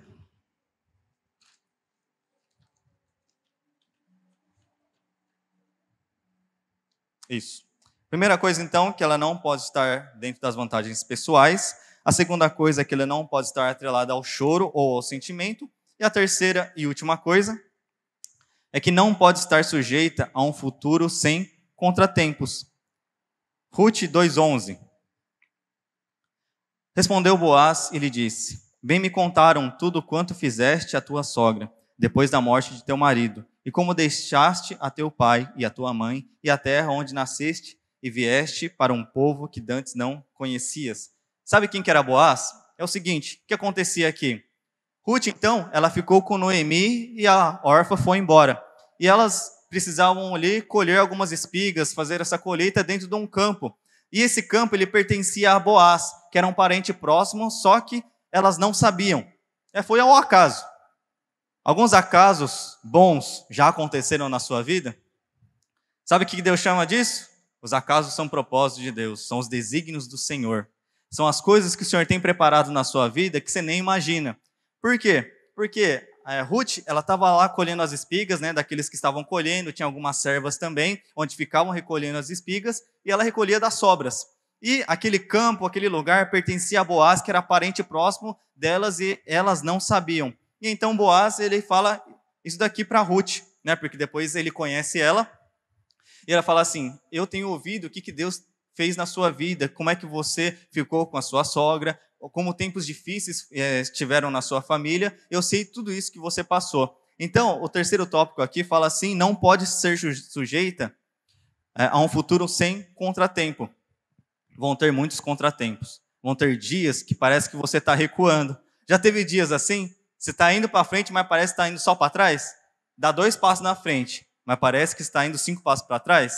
Primeira coisa, então, que ela não pode estar dentro das vantagens pessoais. A segunda coisa é que ela não pode estar atrelada ao choro ou ao sentimento. E a terceira e última coisa é que não pode estar sujeita a um futuro sem contratempos. Ruth 2:11. Respondeu Boaz e lhe disse: Bem me contaram tudo quanto fizeste à tua sogra, depois da morte de teu marido, e como deixaste a teu pai e a tua mãe, e a terra onde nasceste, e vieste para um povo que dantes não conhecias. Sabe quem que era Boaz? É o seguinte, o que acontecia aqui? Ruth, então, ela ficou com Noemi e a órfã foi embora. E elas precisavam ali colher algumas espigas, fazer essa colheita dentro de um campo. E esse campo, ele pertencia a Boaz, que era um parente próximo, só que elas não sabiam. Foi ao acaso. Alguns acasos bons já aconteceram na sua vida? Sabe o que Deus chama disso? Os acasos são propósitos de Deus, são os desígnios do Senhor. São as coisas que o Senhor tem preparado na sua vida que você nem imagina. Por quê? Porque Ruth, ela estava lá colhendo as espigas, daqueles que estavam colhendo, tinha algumas servas também, onde ficavam recolhendo as espigas, e ela recolhia das sobras. E aquele campo, aquele lugar, pertencia a Boaz, que era parente próximo delas, e elas não sabiam. E então Boaz, ele fala isso daqui para Ruth, porque depois ele conhece ela, e ela fala assim, eu tenho ouvido o que Deus fez na sua vida, como é que você ficou com a sua sogra, como tempos difíceis tiveram na sua família, eu sei tudo isso que você passou. Então, o terceiro tópico aqui fala assim, não pode ser sujeita a um futuro sem contratempo. Vão ter muitos contratempos. Vão ter dias que parece que você está recuando. Já teve dias assim? Você está indo para frente, mas parece que está indo só para trás? Dá 2 passos na frente, mas parece que está indo 5 passos para trás?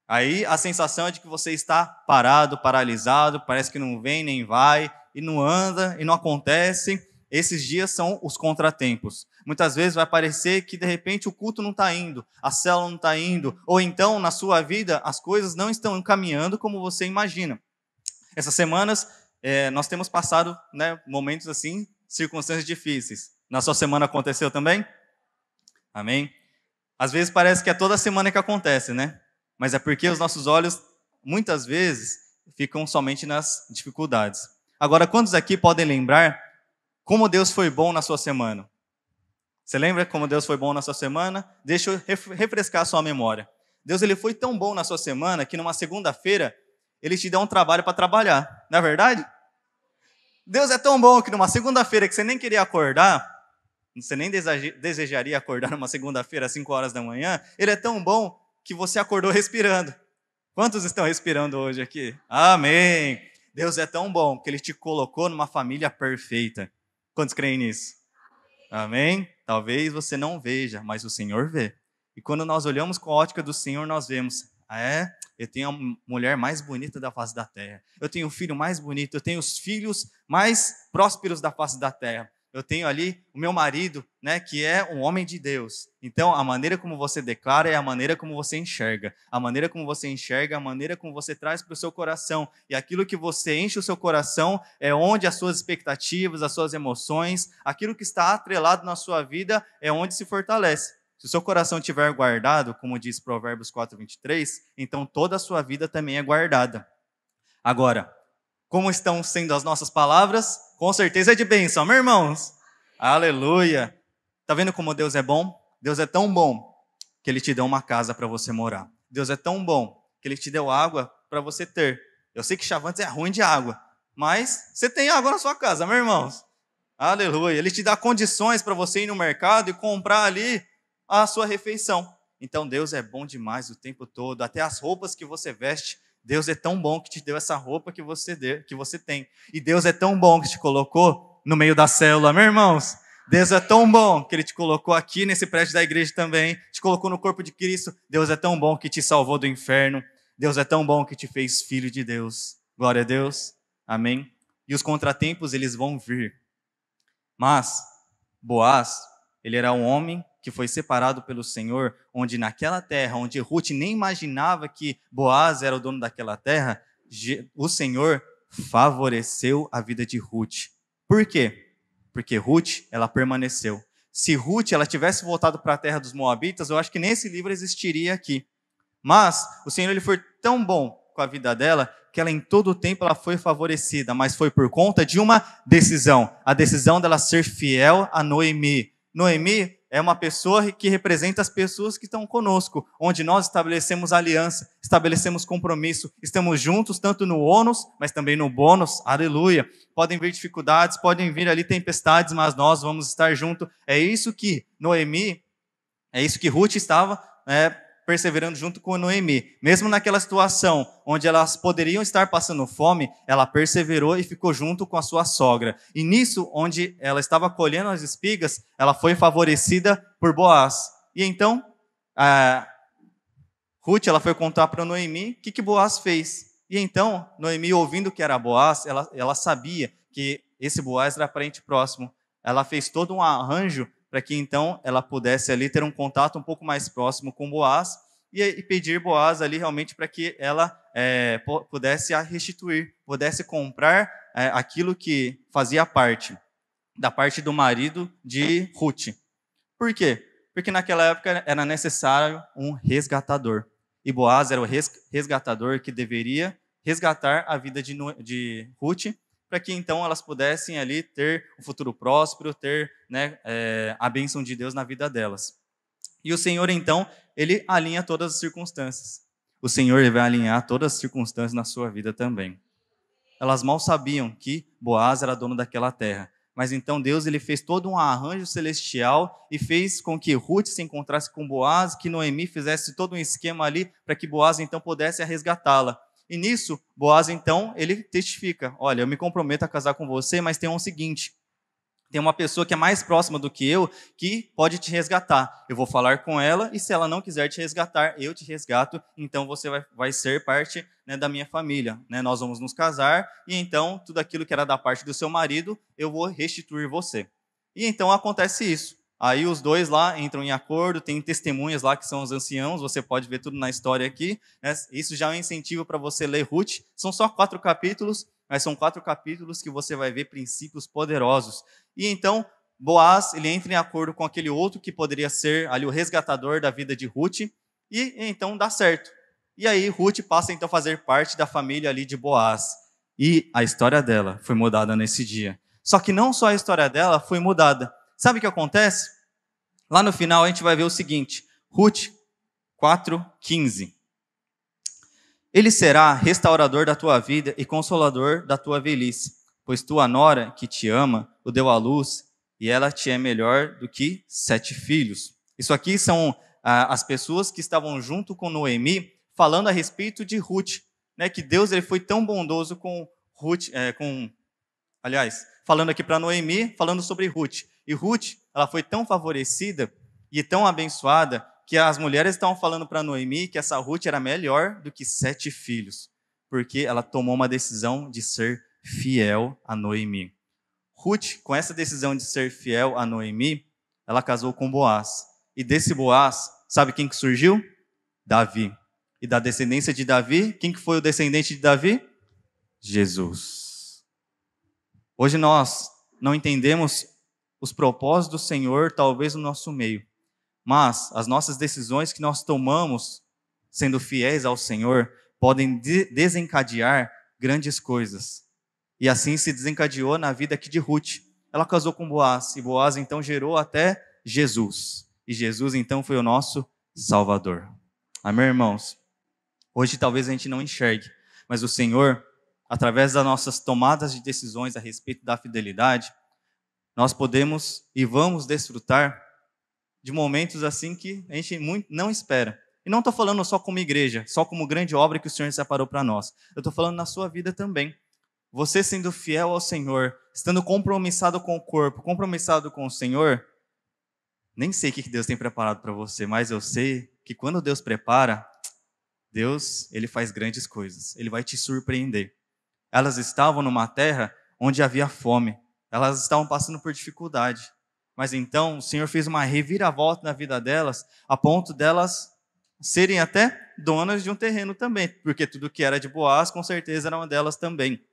Aí a sensação é de que você está parado, paralisado, parece que não vem nem vai, e não anda, e não acontece. Esses dias são os contratempos. Muitas vezes vai parecer que de repente o culto não está indo, a célula não está indo, ou então na sua vida as coisas não estão caminhando como você imagina. Essas semanas nós temos passado, né, momentos assim, circunstâncias difíceis. Na sua semana aconteceu também? Amém? Às vezes parece que é toda semana que acontece, né? Mas é porque os nossos olhos, muitas vezes, ficam somente nas dificuldades. Agora, quantos aqui podem lembrar como Deus foi bom na sua semana? Você lembra como Deus foi bom na sua semana? Deixa eu refrescar a sua memória. Deus ele foi tão bom na sua semana que numa segunda-feira Ele te dá um trabalho para trabalhar. Não é verdade? Deus é tão bom que numa segunda-feira que você nem queria acordar, você nem desejaria acordar numa segunda-feira às 5 horas da manhã, Ele é tão bom que você acordou respirando. Quantos estão respirando hoje aqui? Amém! Deus é tão bom que Ele te colocou numa família perfeita. Quantos creem nisso? Amém? Talvez você não veja, mas o Senhor vê. E quando nós olhamos com a ótica do Senhor, nós vemos, eu tenho a mulher mais bonita da face da terra. Eu tenho o filho mais bonito, eu tenho os filhos mais prósperos da face da terra. Eu tenho ali o meu marido, né, que é um homem de Deus. Então, a maneira como você declara é a maneira como você enxerga. A maneira como você enxerga é a maneira como você traz para o seu coração. E aquilo que você enche o seu coração é onde as suas expectativas, as suas emoções, aquilo que está atrelado na sua vida é onde se fortalece. Se o seu coração estiver guardado, como diz Provérbios 4:23, então toda a sua vida também é guardada. Agora, como estão sendo as nossas palavras? Com certeza é de bênção, meus irmãos. Aleluia. Está vendo como Deus é bom? Deus é tão bom que Ele te deu uma casa para você morar. Deus é tão bom que Ele te deu água para você ter. Eu sei que Chavantes é ruim de água, mas você tem água na sua casa, meus irmãos. Aleluia. Ele te dá condições para você ir no mercado e comprar ali a sua refeição. Então Deus é bom demais o tempo todo, até as roupas que você veste. Deus é tão bom que te deu essa roupa que você tem. E Deus é tão bom que te colocou no meio da célula, meus irmãos. Deus é tão bom que Ele te colocou aqui nesse prédio da igreja também, te colocou no corpo de Cristo. Deus é tão bom que te salvou do inferno. Deus é tão bom que te fez filho de Deus. Glória a Deus. Amém. E os contratempos, eles vão vir. Mas Boaz, ele era um homem que foi separado pelo Senhor, onde naquela terra, onde Ruth nem imaginava que Boaz era o dono daquela terra, o Senhor favoreceu a vida de Ruth. Por quê? Porque Ruth, ela permaneceu. Se Ruth, ela tivesse voltado para a terra dos Moabitas, eu acho que nem esse livro existiria aqui. Mas o Senhor, ele foi tão bom com a vida dela, que ela em todo o tempo ela foi favorecida, mas foi por conta de uma decisão. A decisão dela ser fiel a Noemi. Noemi é uma pessoa que representa as pessoas que estão conosco, onde nós estabelecemos aliança, estabelecemos compromisso, estamos juntos tanto no ônus, mas também no bônus, aleluia. Podem vir dificuldades, podem vir ali tempestades, mas nós vamos estar juntos. É isso que Noemi, é isso que Ruth estava perseverando junto com Noemi. Mesmo naquela situação onde elas poderiam estar passando fome, ela perseverou e ficou junto com a sua sogra. E nisso, onde ela estava colhendo as espigas, ela foi favorecida por Boaz. E então, Ruth, ela foi contar para Noemi o que Boaz fez. E então, Noemi, ouvindo que era Boaz, ela sabia que esse Boaz era parente próximo. Ela fez todo um arranjo para que então ela pudesse ali ter um contato um pouco mais próximo com Boaz e pedir Boaz ali realmente para que ela pudesse restituir, pudesse comprar aquilo que fazia parte da parte do marido de Ruth. Por quê? Porque naquela época era necessário um resgatador. E Boaz era o resgatador que deveria resgatar a vida de Ruth, para que então elas pudessem ali ter um futuro próspero, ter a bênção de Deus na vida delas. E o Senhor então, Ele alinha todas as circunstâncias. O Senhor vai alinhar todas as circunstâncias na sua vida também. Elas mal sabiam que Boaz era dono daquela terra, mas então Deus ele fez todo um arranjo celestial e fez com que Ruth se encontrasse com Boaz, que Noemi fizesse todo um esquema ali para que Boaz então pudesse resgatá-la. E nisso, Boaz, então, ele testifica, olha, eu me comprometo a casar com você, mas tem um seguinte, tem uma pessoa que é mais próxima do que eu, que pode te resgatar. Eu vou falar com ela, e se ela não quiser te resgatar, eu te resgato, então você vai ser parte da minha família. Nós vamos nos casar, e então, tudo aquilo que era da parte do seu marido, eu vou restituir você. E então acontece isso. Aí os dois lá entram em acordo, tem testemunhas lá que são os anciãos, você pode ver tudo na história aqui. Isso já é um incentivo para você ler Ruth. São só 4 capítulos, mas são 4 capítulos que você vai ver princípios poderosos. E então, Boaz, ele entra em acordo com aquele outro que poderia ser ali o resgatador da vida de Ruth, e então dá certo. E aí Ruth passa então a fazer parte da família ali de Boaz. E a história dela foi mudada nesse dia. Só que não só a história dela foi mudada. Sabe o que acontece? Lá no final a gente vai ver o seguinte, Ruth 4:15. Ele será restaurador da tua vida e consolador da tua velhice, pois tua nora, que te ama, o deu à luz, e ela te é melhor do que 7 filhos. Isso aqui são as pessoas que estavam junto com Noemi, falando a respeito de Ruth, né, que Deus ele foi tão bondoso com Ruth, falando aqui para Noemi, falando sobre Ruth. E Ruth, ela foi tão favorecida e tão abençoada que as mulheres estavam falando para Noemi que essa Ruth era melhor do que 7 filhos, porque ela tomou uma decisão de ser fiel a Noemi. Ruth, com essa decisão de ser fiel a Noemi, ela casou com Boaz. E desse Boaz, sabe quem que surgiu? Davi. E da descendência de Davi, quem que foi o descendente de Davi? Jesus. Hoje nós não entendemos os propósitos do Senhor, talvez no nosso meio. Mas as nossas decisões que nós tomamos, sendo fiéis ao Senhor, podem desencadear grandes coisas. E assim se desencadeou na vida aqui de Ruth. Ela casou com Boaz, e Boaz então gerou até Jesus. E Jesus então foi o nosso Salvador. Amém, irmãos? Hoje talvez a gente não enxergue, mas o Senhor, através das nossas tomadas de decisões a respeito da fidelidade, nós podemos e vamos desfrutar de momentos assim que a gente não espera. E não estou falando só como igreja, só como grande obra que o Senhor separou para nós. Eu estou falando na sua vida também. Você sendo fiel ao Senhor, estando compromissado com o corpo, compromissado com o Senhor, nem sei o que Deus tem preparado para você, mas eu sei que quando Deus prepara, Deus, Ele faz grandes coisas. Ele vai te surpreender. Elas estavam numa terra onde havia fome. Elas estavam passando por dificuldade. Mas então o Senhor fez uma reviravolta na vida delas, a ponto delas serem até donas de um terreno também, porque tudo que era de Boaz, com certeza, era uma delas também.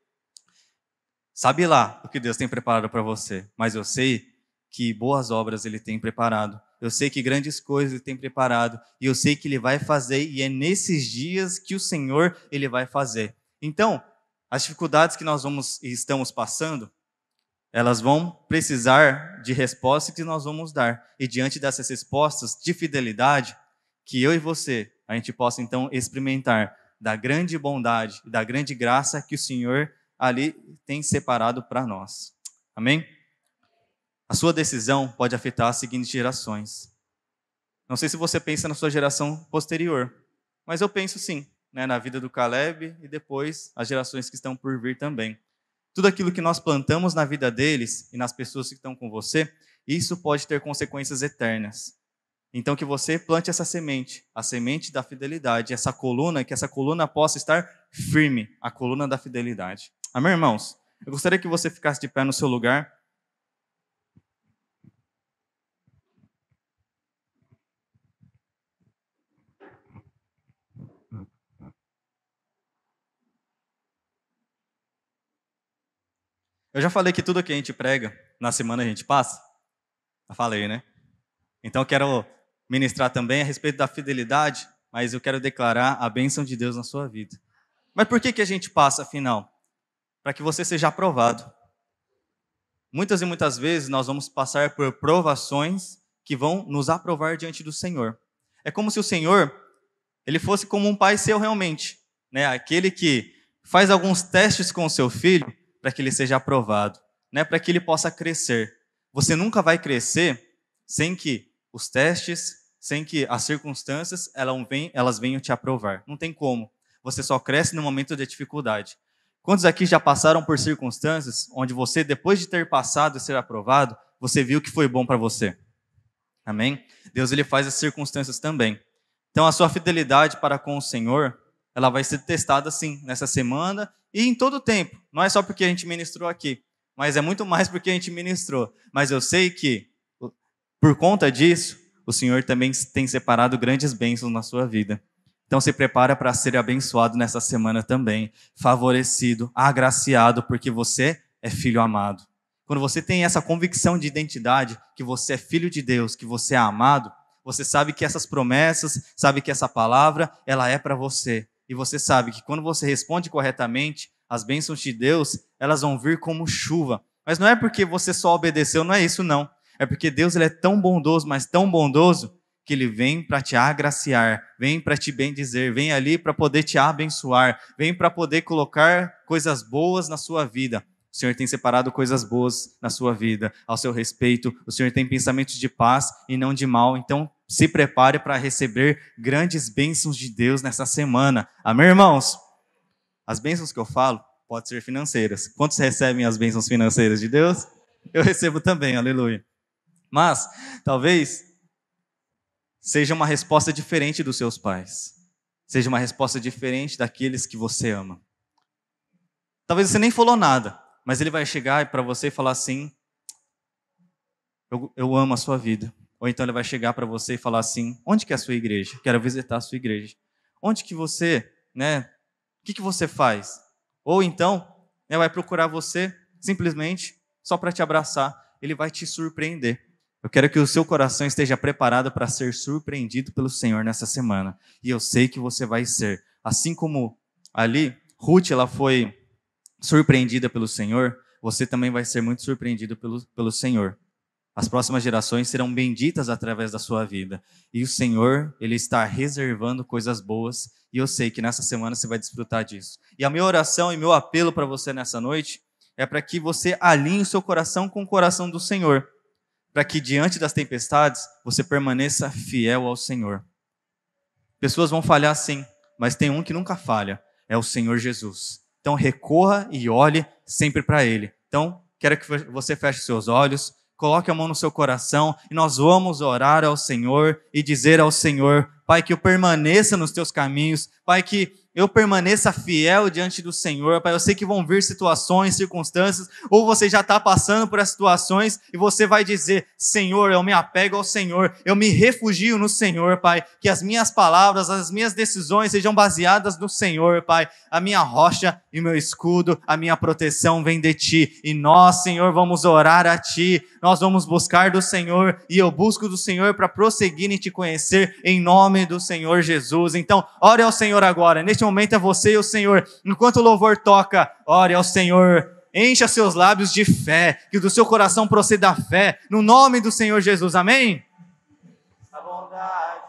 Sabe lá o que Deus tem preparado para você, mas eu sei que boas obras Ele tem preparado. Eu sei que grandes coisas Ele tem preparado, e eu sei que Ele vai fazer, e é nesses dias que o Senhor Ele vai fazer. Então, as dificuldades que nós estamos passando, elas vão precisar de respostas que nós vamos dar. E diante dessas respostas de fidelidade, que eu e você, a gente possa então experimentar da grande bondade e da grande graça que o Senhor ali tem separado para nós. Amém? A sua decisão pode afetar as seguintes gerações. Não sei se você pensa na sua geração posterior, mas eu penso sim, né, na vida do Caleb e depois as gerações que estão por vir também. Tudo aquilo que nós plantamos na vida deles e nas pessoas que estão com você, isso pode ter consequências eternas. Então que você plante essa semente, a semente da fidelidade, essa coluna, que essa coluna possa estar firme, a coluna da fidelidade. Amém, irmãos? Eu gostaria que você ficasse de pé no seu lugar. Eu já falei que tudo que a gente prega, na semana a gente passa? Já falei, né? Então eu quero ministrar também a respeito da fidelidade, mas eu quero declarar a bênção de Deus na sua vida. Mas por que a gente passa, afinal? Para que você seja aprovado. Muitas e muitas vezes nós vamos passar por provações que vão nos aprovar diante do Senhor. É como se o Senhor, Ele fosse como um pai seu realmente, né? Aquele que faz alguns testes com o seu filho para que ele seja aprovado, né? Para que ele possa crescer. Você nunca vai crescer sem que os testes, sem que as circunstâncias elas venham te aprovar. Não tem como. Você só cresce no momento de dificuldade. Quantos aqui já passaram por circunstâncias onde você, depois de ter passado e ser aprovado, você viu que foi bom para você? Amém? Deus ele faz as circunstâncias também. Então a sua fidelidade para com o Senhor, ela vai ser testada sim, nessa semana e em todo o tempo. Não é só porque a gente ministrou aqui, mas é muito mais porque a gente ministrou. Mas eu sei que, por conta disso, o Senhor também tem separado grandes bênçãos na sua vida. Então se prepara para ser abençoado nessa semana também, favorecido, agraciado, porque você é filho amado. Quando você tem essa convicção de identidade, que você é filho de Deus, que você é amado, você sabe que essas promessas, sabe que essa palavra, ela é para você. E você sabe que quando você responde corretamente, as bênçãos de Deus, elas vão vir como chuva. Mas não é porque você só obedeceu, não é isso não. É porque Deus ele é tão bondoso, mas tão bondoso, que Ele vem para te agraciar, vem para te bendizer, vem ali para poder te abençoar, vem para poder colocar coisas boas na sua vida. O Senhor tem separado coisas boas na sua vida, ao seu respeito. O Senhor tem pensamentos de paz e não de mal. Então, se prepare para receber grandes bênçãos de Deus nessa semana. Amém, irmãos? As bênçãos que eu falo podem ser financeiras. Quantos recebem as bênçãos financeiras de Deus? Eu recebo também, aleluia. Mas, talvez seja uma resposta diferente dos seus pais. Seja uma resposta diferente daqueles que você ama. Talvez você nem falou nada, mas ele vai chegar para você e falar assim, eu amo a sua vida. Ou então ele vai chegar para você e falar assim, onde que é a sua igreja? Quero visitar a sua igreja. Onde que você, o que você faz? Ou então, vai procurar você simplesmente só para te abraçar. Ele vai te surpreender. Eu quero que o seu coração esteja preparado para ser surpreendido pelo Senhor nessa semana. E eu sei que você vai ser. Assim como ali, Ruth ela foi surpreendida pelo Senhor, você também vai ser muito surpreendido pelo Senhor. As próximas gerações serão benditas através da sua vida. E o Senhor, Ele está reservando coisas boas. E eu sei que nessa semana você vai desfrutar disso. E a minha oração e meu apelo para você nessa noite é para que você alinhe o seu coração com o coração do Senhor. Para que diante das tempestades, você permaneça fiel ao Senhor. Pessoas vão falhar sim, mas tem um que nunca falha, é o Senhor Jesus. Então recorra e olhe sempre para Ele. Então, quero que você feche seus olhos, coloque a mão no seu coração e nós vamos orar ao Senhor e dizer ao Senhor, Pai, que eu permaneça nos teus caminhos, Pai, que eu permaneça fiel diante do Senhor, Pai. Eu sei que vão vir situações, circunstâncias, ou você já está passando por essas situações e você vai dizer, Senhor, eu me apego ao Senhor, eu me refugio no Senhor, Pai. Que as minhas palavras, as minhas decisões sejam baseadas no Senhor, Pai. A minha rocha e o meu escudo, a minha proteção vem de Ti. E nós, Senhor, vamos orar a Ti, nós vamos buscar do Senhor e eu busco do Senhor para prosseguir em Te conhecer em nome do Senhor Jesus. Então, ore ao Senhor agora, neste momento é você e o Senhor, enquanto o louvor toca, ore ao Senhor, encha seus lábios de fé, que do seu coração proceda a fé, no nome do Senhor Jesus, amém? A bondade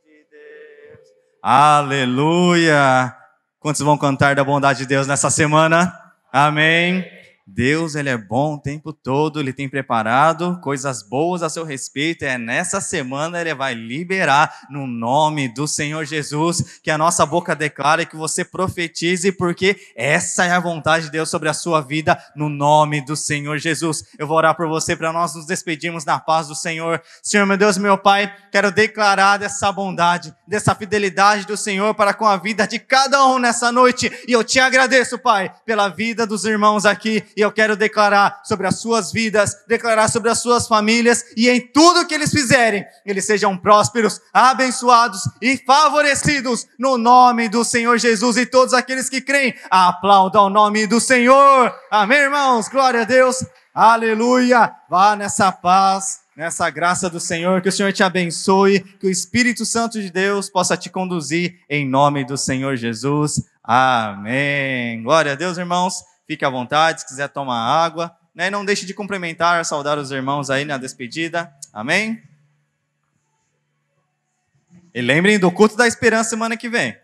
de Deus, aleluia, quantos vão cantar da bondade de Deus nessa semana? Amém? Deus, Ele é bom o tempo todo, Ele tem preparado coisas boas a seu respeito, nessa semana Ele vai liberar no nome do Senhor Jesus, que a nossa boca declare, que você profetize, porque essa é a vontade de Deus sobre a sua vida, no nome do Senhor Jesus. Eu vou orar por você para nós nos despedirmos na paz do Senhor. Senhor, meu Deus, meu Pai, quero declarar dessa bondade, dessa fidelidade do Senhor para com a vida de cada um nessa noite, e eu te agradeço, Pai, pela vida dos irmãos aqui. E eu quero declarar sobre as suas vidas, declarar sobre as suas famílias, e em tudo que eles fizerem, eles sejam prósperos, abençoados e favorecidos no nome do Senhor Jesus. E todos aqueles que creem, aplaudam o nome do Senhor. Amém, irmãos? Glória a Deus. Aleluia. Vá nessa paz, nessa graça do Senhor, que o Senhor te abençoe, que o Espírito Santo de Deus possa te conduzir em nome do Senhor Jesus. Amém. Glória a Deus, irmãos. Fique à vontade, se quiser tomar água, E não deixe de cumprimentar, saudar os irmãos aí na despedida. Amém? E lembrem do culto da esperança semana que vem.